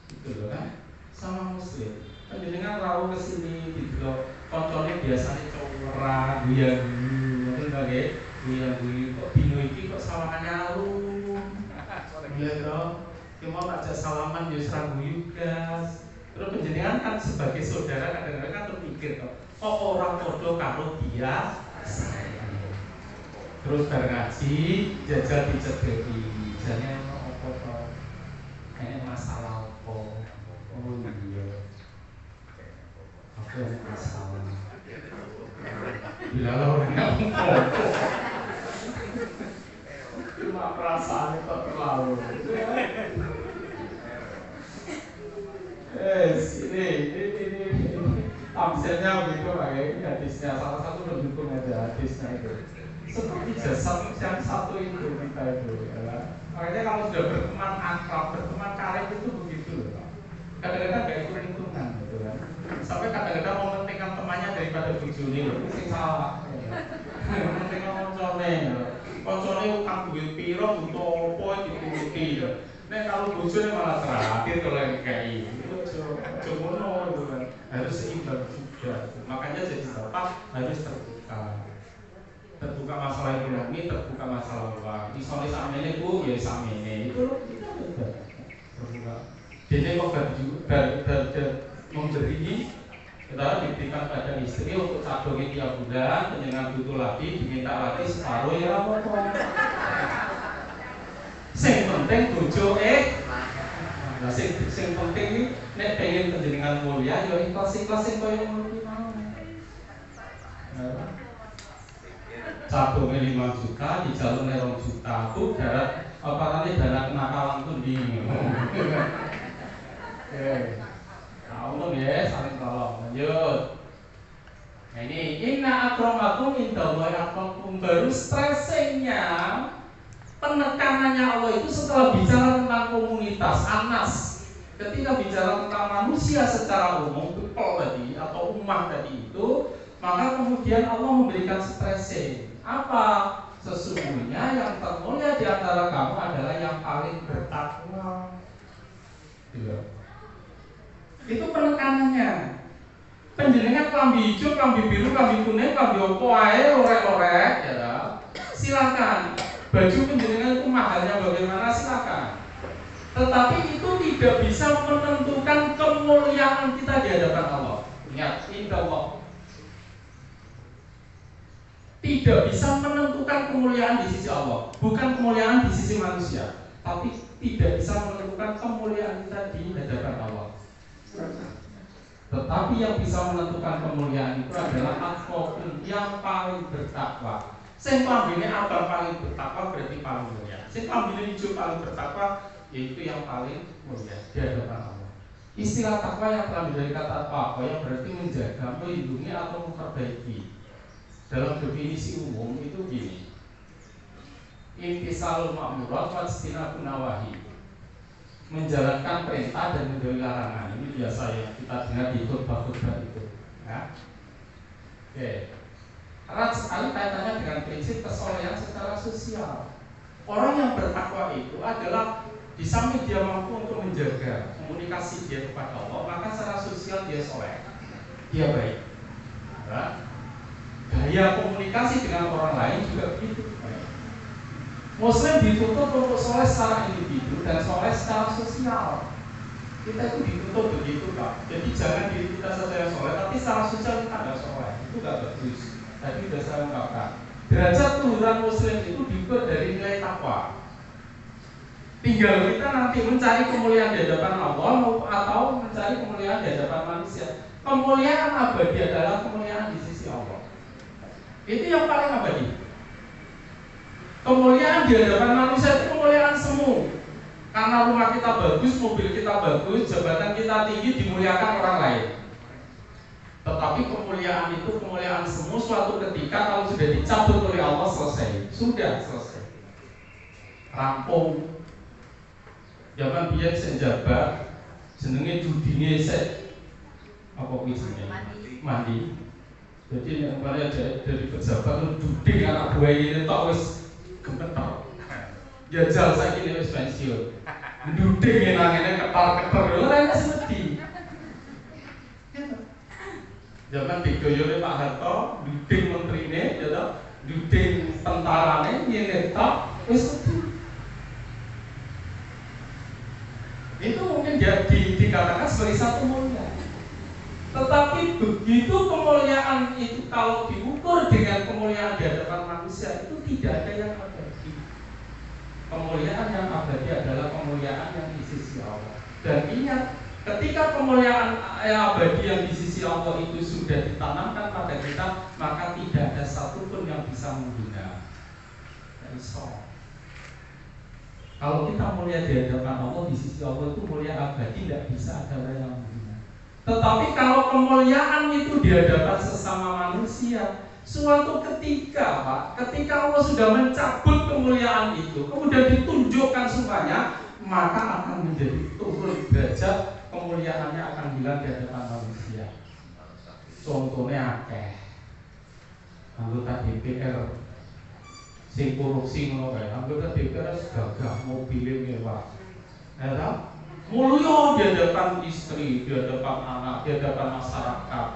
Gitu loh kan? Sama muslim. Penjenengan rawuh kesini gitu loh. Koncone biasanya cowok guya-guyu, ngoten ta nggih? Guya-guyu kok dino iki kok sawangane alun. Iya toh. Cuma ajak salaman ya serang gas. Terus penjenengan kan sebagai saudara kadang-kadang kan terpikir kok orang podo karo dia terus bareng ngaji jajal dicedeki jane apa to kayaknya masalah apa oh iya aku ada masalah bila orang ngomong cuma perasaan itu terlalu ini absennya begitu pakai hadisnya salah satu mendukung aja hadisnya itu seperti jasad yang satu itu kita itu ya. Makanya kalau sudah berteman akrab, berteman karib itu begitu loh. Kadang-kadang gak hitung-hitungan gitu kan. Sampai kadang-kadang mementingkan temannya daripada bojone loh, itu sing salah. Mementingkan koncone. Koncone utang duit piro butuh opo dituruti lho. Nek kalau bojone malah terakhir kalau yang kayak itu coba gitu kan. Harus seimbang juga. Makanya jadi bapak harus terbuka masalah ekonomi, terbuka masalah uang. Misalnya samene ku ya samene. Itu loh kita udah terbuka. Dene kok memberi kita diberikan pada istri untuk cadongi tiap bulan, penjenengan butuh lagi, diminta lagi separuh ya apa-apa. Sing penting bojo nah sing penting iki nek pengen penjenengan mulia ya ikhlas sing koyo ngono ki mau. cabungnya 5 juta, di jalurnya 2 juta, itu darat apa namanya dana kenakalan tuh di. Tahu ya, saling tolong. Lanjut. Nah ini inna akramakum indallahi atqakum, baru stressingnya, penekanannya Allah itu setelah bicara tentang komunitas Anas. Ketika bicara tentang manusia secara umum, people tadi atau umat tadi itu, maka kemudian Allah memberikan stressing. Apa? Sesungguhnya yang termulia di antara kamu adalah yang paling bertakwa. Itu penekanannya. Penjenengan klambi hijau, klambi biru, klambi kuning, klambi opo ae, lorek-lorek, ya. Silakan. Baju penjenengan itu mahalnya bagaimana, silakan. Tetapi itu tidak bisa menentukan kemuliaan kita di hadapan Allah. Ingat, insyaallah. Tidak bisa menentukan kemuliaan di sisi Allah, bukan kemuliaan di sisi manusia, tapi tidak bisa menentukan kemuliaan kita di hadapan Allah. Tetapi yang bisa menentukan kemuliaan itu adalah atqakum, yang paling bertakwa. Sing klambine abang paling bertakwa berarti paling mulia. Sing klambine hijau paling bertakwa yaitu yang paling mulia di hadapan Allah. Istilah takwa yang terambil dari kata takwa yang berarti menjaga, melindungi atau memperbaiki. Dalam definisi umum itu gini. Intisalul ma'murat wa ijtinabun nawahi. Menjalankan perintah dan menjauhi larangan. Ini biasa ya kita dengar di khutbah-khutbah itu, ya. Oke. Erat sekali kaitannya dengan prinsip kesolehan secara sosial. Orang yang bertakwa itu adalah di samping dia mampu untuk menjaga komunikasi dia kepada Allah, maka secara sosial dia soleh, dia baik. Ya. Gaya komunikasi dengan orang lain juga begitu. Muslim dituntut untuk soleh secara individu dan soleh secara sosial. Kita itu dituntut begitu, Pak. Jadi jangan diri kita saja yang soleh, tapi secara sosial kita nggak soleh. Itu nggak bagus. Tadi sudah saya ungkapkan. Derajat keluhuran Muslim itu diukur dari nilai takwa. Tinggal kita nanti mencari kemuliaan di hadapan Allah atau mencari kemuliaan di hadapan manusia. Kemuliaan abadi adalah kemuliaan di sisi Allah. Itu yang paling abadi. Kemuliaan di hadapan manusia itu kemuliaan semu. Karena rumah kita bagus, mobil kita bagus, jabatan kita tinggi, dimuliakan orang lain. Tetapi kemuliaan itu kemuliaan semu. Suatu ketika kalau sudah dicabut oleh Allah, selesai. Sudah selesai. Rampung. Zaman biyen sing jabat jenenge judine sik apa kuwi jenenge? Mandi. Jadi yang kemarin dari pejabat itu judi anak buah ini tok wis gemeter. Jajal saiki wis pensiun. Nduding nangene ketar-keter lho ora wis wedi. Zaman digoyone Pak Harto, nduding menterine ya to, nduding tentarane ngene tok wis wedi. Itu mungkin dikatakan sebagai satu mulia. Tetapi begitu kemuliaan itu kalau diukur dengan kemuliaan di hadapan manusia itu tidak ada yang abadi. Kemuliaan yang abadi adalah kemuliaan yang di sisi Allah. Dan ingat, ketika kemuliaan abadi yang di sisi Allah itu sudah ditanamkan pada kita, maka tidak ada satupun yang bisa menghina. Kalau kita mulia di hadapan Allah, di sisi Allah itu mulia abadi, tidak bisa ada orang yang menghina. Tetapi kalau kemuliaan itu di hadapan sesama manusia, suatu ketika, Pak, ketika Allah sudah mencabut kemuliaan itu, kemudian ditunjukkan semuanya, maka akan menjadi turun derajat, kemuliaannya akan hilang di hadapan manusia. Contohnya akeh anggota DPR sing korupsi ngono kae, anggota DPR gagah mobilnya mewah. Ya, mulia di hadapan istri, di hadapan anak, di hadapan masyarakat.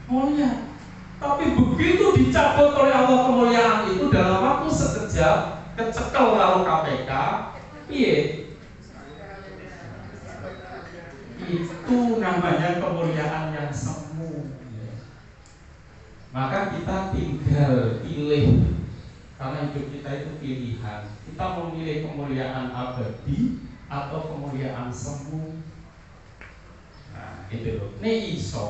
Mulia. Tapi begitu dicabut oleh Allah kemuliaan itu dalam waktu sekejap, kecekel lalu KPK, piye? Itu namanya kemuliaan yang semu. Maka kita tinggal pilih. Karena hidup kita itu pilihan. Kita memilih kemuliaan abadi atau kemuliaan semu. Nah, itu loh. Ini iso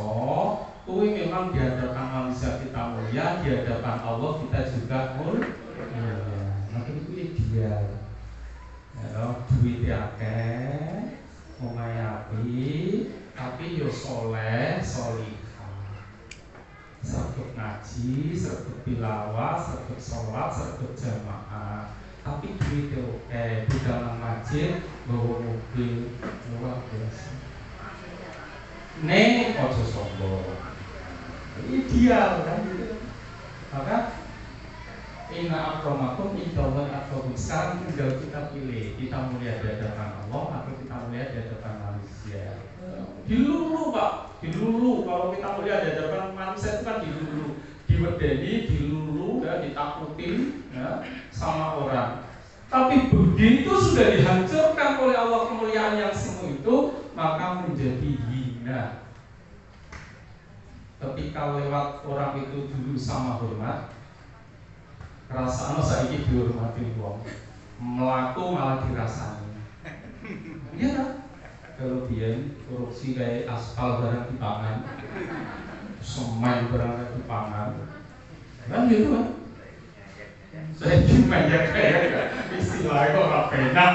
Kuwi memang di hadapan manusia kita mulia, di hadapan Allah kita juga mulia. Maka itu ideal. Ya, duit akeh, omahe apik, tapi yo soleh, solihah. Sregep ngaji, sregep tilawah, sregep sholat, sregep jamaah. Tapi duit di dalam masjid, bawa mobil luar biasa. Neng ojo sombong. Ideal kan gitu. Maka inna akramakum indallahi atqakum. Sekarang tinggal kita pilih, kita mulia di hadapan Allah atau kita mulia di hadapan manusia. Dilulu Pak, dilulu. Kalau kita mulia di hadapan manusia itu kan dilulu, diwedeni, dilulu, ya, ditakutin, ya, sama orang. Tapi begitu sudah dihancurkan oleh Allah kemuliaan yang semu itu, maka menjadi hina. Ketika lewat orang itu dulu sama hormat, kerasaan saiki dihormati wong, melaku malah dirasani. Iya kan? Kalau dia korupsi kayak aspal barang dipangan, semen barang dipangan, kan gitu kan? Saya cuma ya kayak istilahnya orang penak.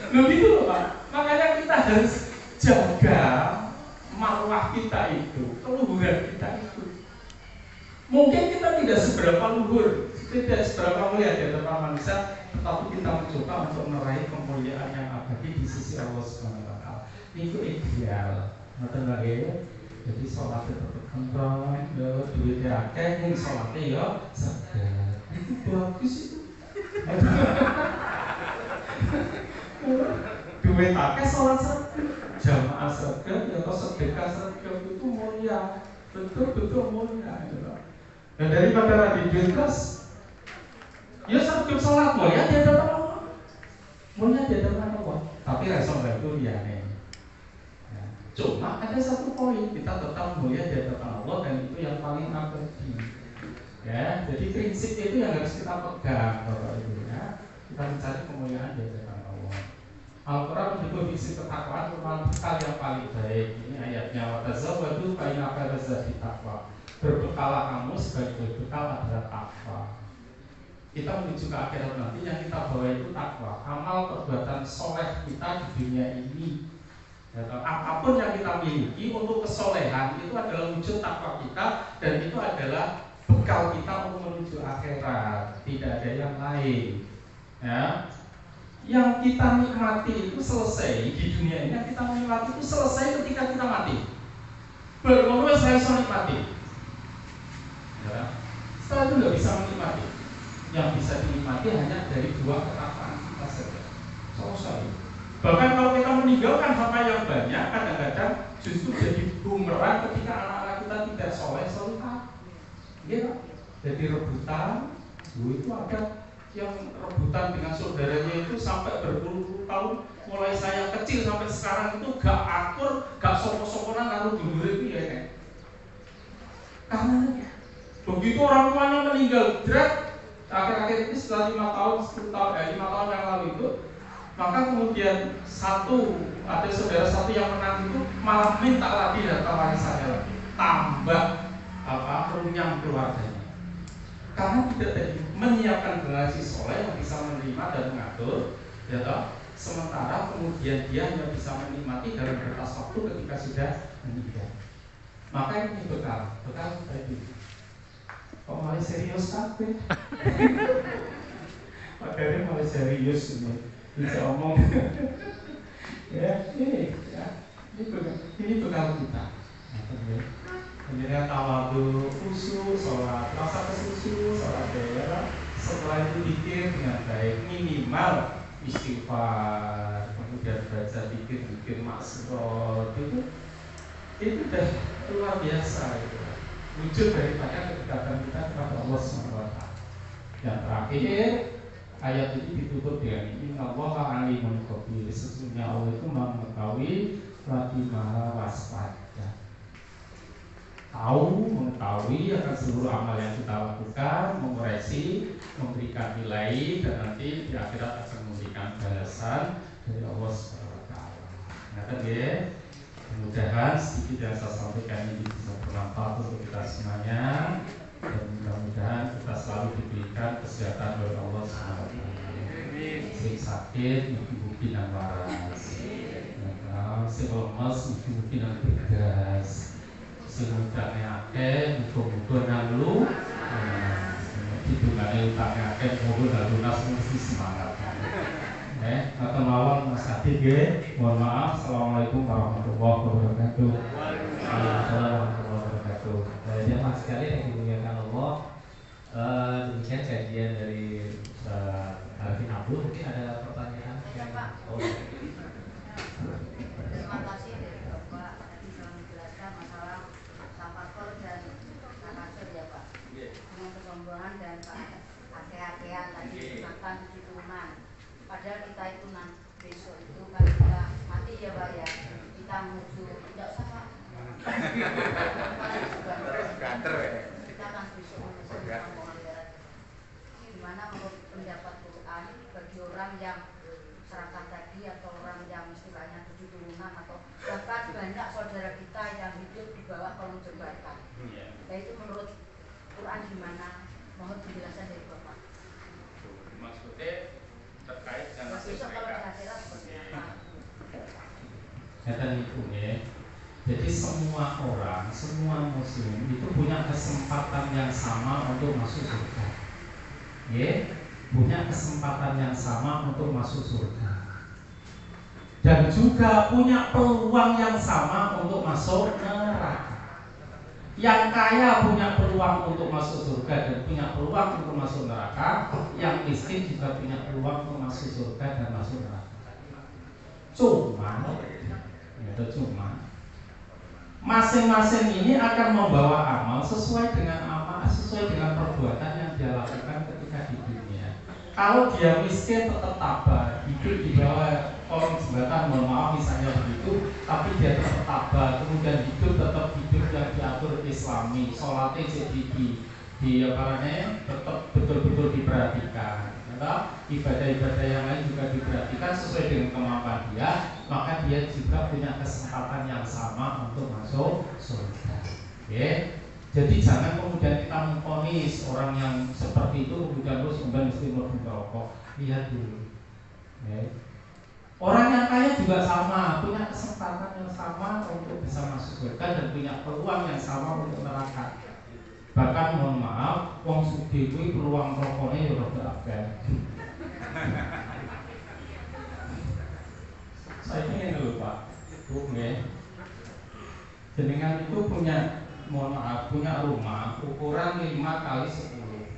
Loh gitu loh Pak. Makanya kita harus jaga marwah kita itu, keluhuran kita itu. Mungkin kita tidak seberapa luhur, tidak seberapa mulia di hadapan manusia, tetapi kita mencoba untuk meraih kemuliaan yang abadi di sisi Allah Subhanahu wa taala. Itu ideal. Ngoten lagi. Jadi sholat tetap kontrol, duitnya akeh, yang sholatnya ya sedekah. Itu bagus itu. Duit akeh sholat sedekah, jamaah sedekah, ya kok sedekah itu mulia, betul mulia. Nah daripada lagi duit kas, ya sedekah sholat mulia di hadapan Allah, mulia di hadapan Allah. Tapi rasa itu ya nih. Cuma ada satu poin, kita tetap mulia di hadapan Allah dan itu yang paling abadi. Ya, jadi prinsip itu yang harus kita pegang, Bapak Ibu ya. Kita mencari kemuliaan di hadapan Allah. Al-Quran menyebut isi ketakwaan merupakan bekal yang paling baik. Ini ayatnya wa tazawwadu fa inna khairaz zadi taqwa. Berbekalah kamu sebagai bekal adalah takwa. Kita menuju ke akhirat nanti yang kita bawa itu takwa, amal perbuatan soleh kita di dunia ini. Apapun yang kita miliki untuk kesolehan itu adalah wujud takwa kita dan itu adalah bekal kita untuk menuju akhirat. Tidak ada yang lain. Ya. Yang kita nikmati itu selesai di dunia ini. Yang kita nikmati itu selesai ketika kita mati. Baru saya bisa nikmati. Ya. Setelah itu tidak bisa menikmati. Yang bisa dinikmati hanya dari dua ketakwaan kita saja. Selesai. Bahkan kalau kita meninggalkan harta yang banyak, kadang-kadang justru jadi bumerang ketika anak-anak kita tidak soleh-solehah. Iya, jadi rebutan. Itu ada yang rebutan dengan saudaranya itu sampai berpuluh-puluh tahun. Mulai saya kecil sampai sekarang itu gak akur, gak sopor-soporan lalu dulu itu ya kan. Karena begitu orang tuanya meninggal, akhir-akhir ini setelah 5 tahun, 10 tahun, 5 tahun yang lalu itu, maka kemudian ada saudara satu yang menang itu malah minta lagi harta warisannya lagi, tambah runyam keluarganya. Karena tidak tadi menyiapkan generasi soleh yang bisa menerima dan mengatur, ya toh. Sementara kemudian dia hanya bisa menikmati dalam batas waktu ketika sudah meninggal. Maka ini bekal tadi. Kok malah serius kabeh? Padahal malah serius ini. Bisa omong. Ya, ini bekal kita. Kemudian tawadu, khusyuk, sholat, rasa kesusu, sholat daerah. Setelah itu dikir dengan baik, minimal istighfar, kemudian baca dikir maksud itu udah luar biasa itu. Wujud daripada kedekatan kita kepada Allah SWT. Yang terakhir, ayat ini ditutup dengan innallaha alimun khabir. Sesungguhnya Allah itu mengetahui lagi maha waspada. Mengetahui akan seluruh amal yang kita lakukan, mengoreksi, memberikan nilai, dan nanti di akhirat akan memberikan balasan dari Allah SWT. Nah, ya. Mudah-mudahan sedikit yang saya sampaikan ini bisa bermanfaat untuk kita semuanya, dan mudah-mudahan kita selalu diberikan kesehatan oleh Allah SWT. Sing sakit, mugi-mugi nang waras. Sing lemes, mugi-mugi nang bergas. Sing utangé akeh, muga-muga nang lu. Hitungane utangé akeh, muga nang lunas mesti semangat. Atau mawon Mas Adi nggih. Mohon maaf. Assalamualaikum warahmatullahi wabarakatuh. Waalaikumsalam warahmatullahi wabarakatuh. Jamaah sekalian yang dimuliakan Allah, demikian kajian dari Arifin Abdul. Mungkin ada pertanyaan? Ya, Pak. Oh. Terima kasih dari Bapak tadi telah menjelaskan masalah tafakur dan takasur ya Pak. Dengan kesombongan dan ake-akean tadi tentang 7 turunan. Padahal kita itu nanti besok itu kan kita mati ya Pak ya. Kita menuju tidak usah Pak. Kita kan besok menuju rombongan berat. Gimana menurut pendapat Quran bagi orang yang serakah tadi atau orang yang istilahnya 7 turunan atau bahkan banyak saudara kita yang hidup di bawah kolong jembatan. Nah itu menurut Quran gimana? Mohon penjelasan dari Bapak. Maksudnya terkait dengan besok kalau di akhirat seperti apa? Kata itu ya. Jadi semua orang, semua muslim itu punya kesempatan yang sama untuk masuk surga. Ya, punya kesempatan yang sama untuk masuk surga. Dan juga punya peluang yang sama untuk masuk neraka. Yang kaya punya peluang untuk masuk surga dan punya peluang untuk masuk neraka. Yang miskin juga punya peluang untuk masuk surga dan masuk neraka. Cuma masing-masing ini akan membawa amal sesuai dengan perbuatan yang dia lakukan ketika di dunia. Kalau dia miskin tetap tabah, hidup di bawah kolong jembatan, mohon maaf misalnya begitu, tapi dia tetap tabah, kemudian tetap hidup yang diatur Islami, sholatnya jadi tetap betul-betul diperhatikan. Ibadah-ibadah yang lain juga diperhatikan sesuai dengan kemampuan dia, maka dia juga punya kesempatan yang sama untuk masuk surga. Okay? Jadi jangan kemudian kita memvonis orang yang seperti itu kemudian terus mesti mlebu neraka. Lihat dulu. Okay? Orang yang kaya juga sama, punya kesempatan yang sama untuk bisa masuk surga dan punya peluang yang sama untuk neraka. Bahkan mohon maaf, wong sugih kuwi peluang rokoknya ya rada akeh. Saya ingin dulu Pak, Bu nggih. Jenengan itu punya, mohon maaf, punya rumah ukuran 5 kali 10.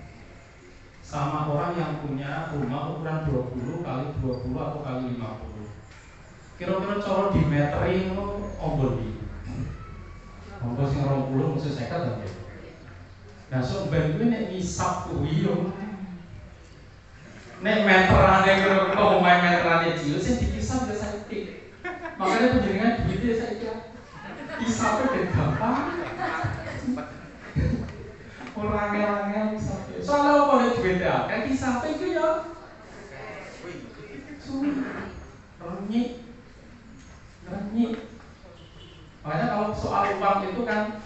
Sama orang yang punya rumah ukuran 20 kali 20 atau kali 50. Kira-kira cara dimeteri ngono ombol iki. Ombol sing 20 mesti 50 ta nggih. Nah, sok ben kuwi nek ngisap kuwi yo. Nek meterane kira-kira omahe meterane cilik sing dikisap ya saiki. Makanya penjenengan duitnya saiki isapnya ben gampang. Orang-orangnya isapnya. Soalnya apa nek duitnya akeh isapnya iku yo. Renyik. Makanya kalau soal uang itu kan,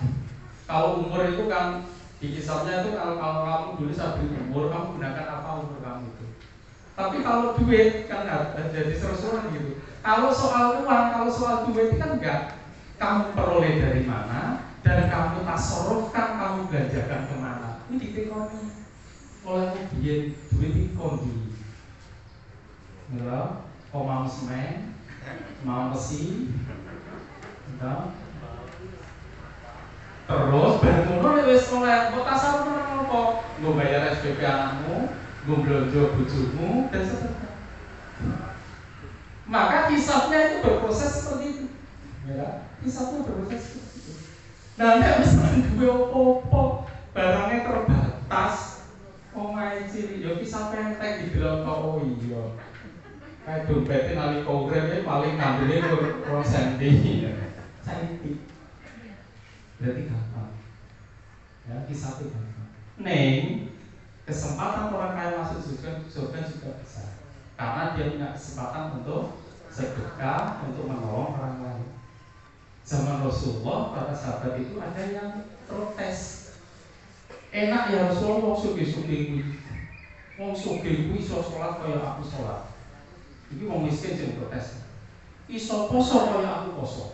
kalau umur itu kan dikisarnya itu kalau kamu dulu sambil umur kamu gunakan apa umur kamu itu. Tapi kalau duit kan jadi seru-seruan gitu. Kalau soal uang, kalau soal duit kan enggak. Kamu peroleh dari mana dan kamu tasarrufkan, kamu belanjakan kemana. Ini ditekoni oleh biyen duit iki kondi. Nggak, kok mau semen, mau besi, terus bermuno wis oleh kok tasarruf nang apa? Nggo bayar SPP anakmu, nggo blonjo bojomu dan seterusnya. Maka hisabnya itu berproses seperti itu. Ya, hisabnya berproses seperti itu. Nah, nek wis duwe opo-opo, barangnya terbatas, omahe cilik ya hisab entek didelok kok oh iya. Kayak dompetnya nalika urip paling ngambilnya 2 senti. Saiki berarti gampang ya, kisah itu gampang. Kesempatan orang kaya masuk surga juga besar karena dia punya kesempatan untuk sedekah, untuk menolong orang lain. Zaman Rasulullah para sahabat itu ada yang protes. Enak ya Rasulullah wong sugih-sugih kuwi. Wong sugih kuwi iso salat kaya aku salat. Iki wong miskin sing protes. Iso poso kaya aku poso.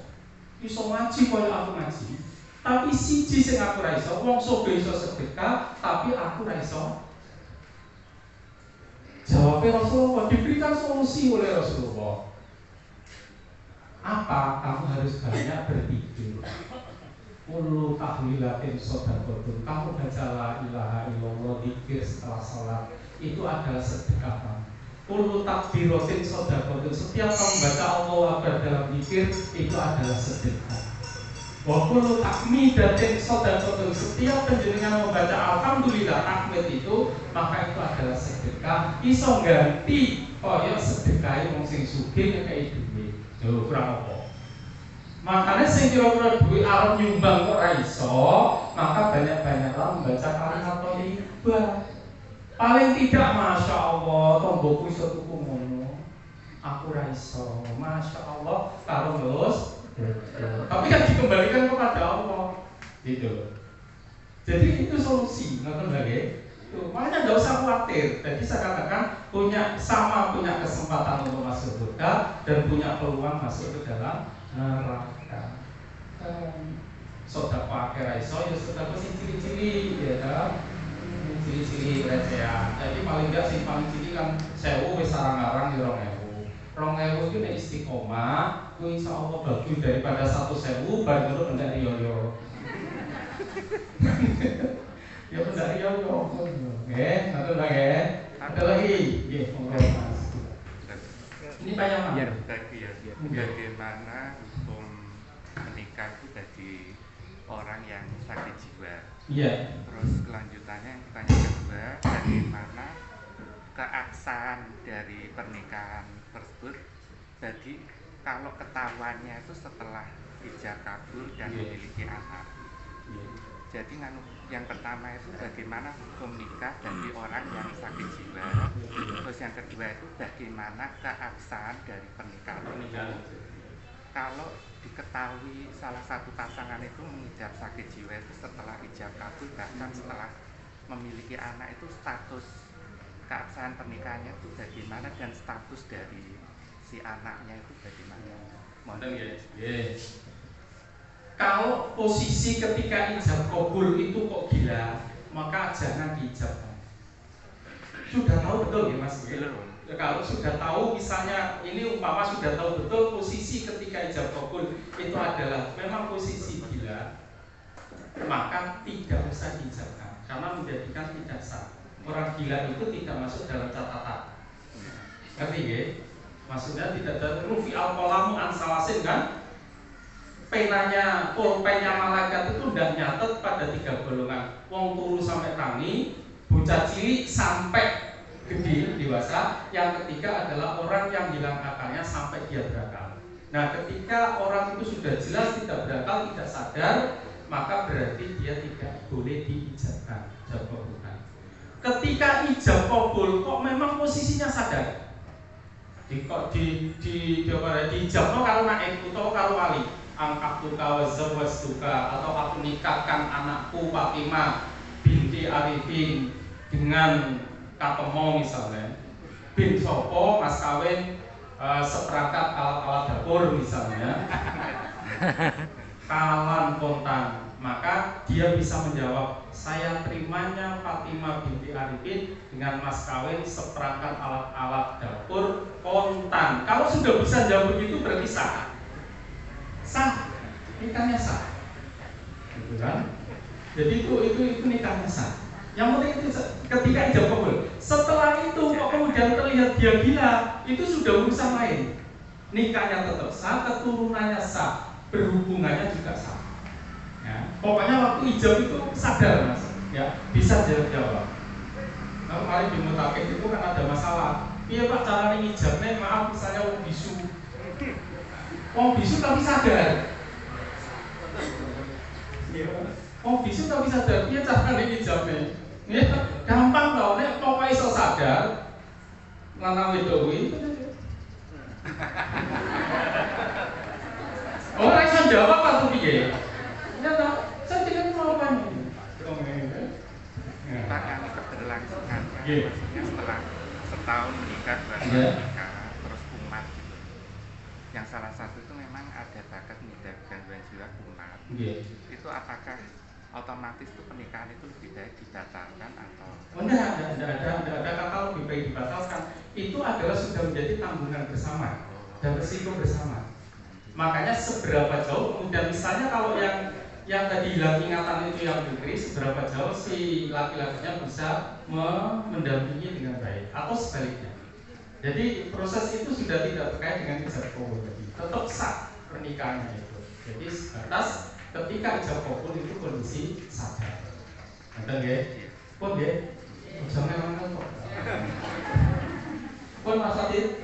Iso ngaji kaya aku ngaji. Tapi siji sing aku ra iso, wong sugih iso sedekah, tapi aku ra iso. Jawabnya Rasulullah, diberikan solusi oleh Rasulullah. Apa? Kamu harus banyak berpikir. Kullu tahlilatin shadaqatun. Kamu baca la ilaha illallah zikir setelah salat itu adalah sedekah. Kullu takbiratin shadaqatun. Setiap kamu baca Allahu Akbar dalam zikir itu adalah sedekah. Wa kullu tahmidatin shadaqatun. Setiap penjenengan membaca alhamdulillah tahmid itu maka itu adalah sedekah. Iso ganti kaya sedekah wong sing sugih ngekeki duit. Yo kurang apa? Makanya sing kira-kira duit arep nyumbang kok ra iso, maka banyak-banyaklah membaca kalimat thayyibah. Paling tidak masya Allah, tomboku iso tuku ngono. Aku ra iso. Masya Allah, karo ngelus. Tapi kan dikembalikan kepada Allah. Gitu. Jadi itu solusi, ngoten lagi. Makanya nggak usah khawatir. Jadi saya katakan punya kesempatan untuk masuk surga dan punya peluang masuk ke dalam neraka. Sedekah akhir iso ya sedekah sing cili-cili ya kan. Cili-cili recehan. Jadi paling enggak sing paling cili kan 1000 wis sarang-arang ya 2000. 2000 itu nek istiqomah kuwi insyaallah bagus daripada 1.000 bar ngono ndak riyo-riyo. Ya benar ya satu lagi ada lagi Mas. Ini banyak bagaimana hukum menikah itu bagi orang yang sakit jiwa. Iya. Terus kelanjutannya yang pertanyaan kedua, bagaimana keabsahan dari pernikahan tersebut bagi kalau ketahuannya itu setelah ijab kabul dan memiliki anak. Jadi yang pertama itu bagaimana hukum nikah bagi orang yang sakit jiwa. Terus yang kedua itu bagaimana keabsahan dari pernikahan. Kalau diketahui salah satu pasangan itu mengidap sakit jiwa itu setelah ijab kabul bahkan setelah memiliki anak itu status keabsahan pernikahannya itu bagaimana dan status dari si anaknya itu bagaimana. Mohon ya. Kalau posisi ketika ijab kabul itu kok gila, maka jangan diijabkan. Sudah tahu betul ya Mas? Ya, kalau sudah tahu misalnya ini umpama sudah tahu betul posisi ketika ijab kabul itu adalah memang posisi gila, maka tidak usah diijabkan karena menjadikan tidak sah. Orang gila itu tidak masuk dalam catatan. Ngerti ya? Maksudnya tidak ada rufi al-qalamu an salasin kan? Penanya, pulpennya malaikat itu tidak nyatet pada 3 golongan. Wong turu sampai tangi, bocah cilik sampai gede dewasa. Yang ketiga adalah orang yang hilang akalnya sampai dia berakal. Nah, ketika orang itu sudah jelas tidak berakal, tidak sadar, maka berarti dia tidak boleh diijabkan. Bukan. Ketika ijab kabul kok memang posisinya sadar. Di ijabno karo naik utawa karo wali. Angkatuka wa zawwastuka atau aku nikahkan anakku Fatimah binti Arifin dengan Katemo misalnya. Bin sopo mas kawin seperangkat alat-alat dapur misalnya. Kalan kontan, maka dia bisa menjawab saya terimanya Fatimah binti Arifin dengan mas kawin seperangkat alat-alat dapur kontan. Kalau sudah bisa jawab begitu berarti sah. Sah, nikahnya sah, gitu kan? Jadi itu nikahnya sah. Yang penting itu ketika ijab kabul. Setelah itu kok kemudian terlihat dia gila, itu sudah urusan lain. Nikahnya tetap sah, keturunannya sah, berhubungannya juga sah. Ya, pokoknya waktu ijab itu sadar Mas, ya bisa jawab. Nah, kemarin di Mutakin itu kan ada masalah. Iya Pak, cara ijabnya maaf misalnya wong bisu. Wong bisu tapi sadar. Wong bisu tapi sadar. Iya cara ijabnya. Ya, gampang tau, nek pokoknya iso sadar. Lanang wedok kuwi. Ora iso jawab apa piye? Ya toh, saya tidak mau apa nih. Kita kan keberlangsungan, Iya. maksudnya setelah setahun menikah, 2 tahun Iya. menikah, terus umat gitu. Yang salah satu itu memang ada bakat mengidap gangguan jiwa umat. Iya. Itu apakah otomatis itu pernikahan itu lebih baik dibatalkan atau? Oh, enggak ada kata lebih baik dibatalkan. Itu adalah sudah menjadi tanggungan bersama dan resiko bersama. Makanya seberapa jauh, kemudian misalnya kalau yang tadi hilang ingatan itu yang putri, seberapa jauh si laki-lakinya bisa mendampingi dengan baik atau sebaliknya. Jadi proses itu sudah tidak terkait dengan ijab kabul tadi, tetap sah pernikahannya itu. Jadi sebatas ketika ijab kabul itu kondisi sadar. Ngerti nggih? Pun nggih. Jangan kok. Pun Mas Adit.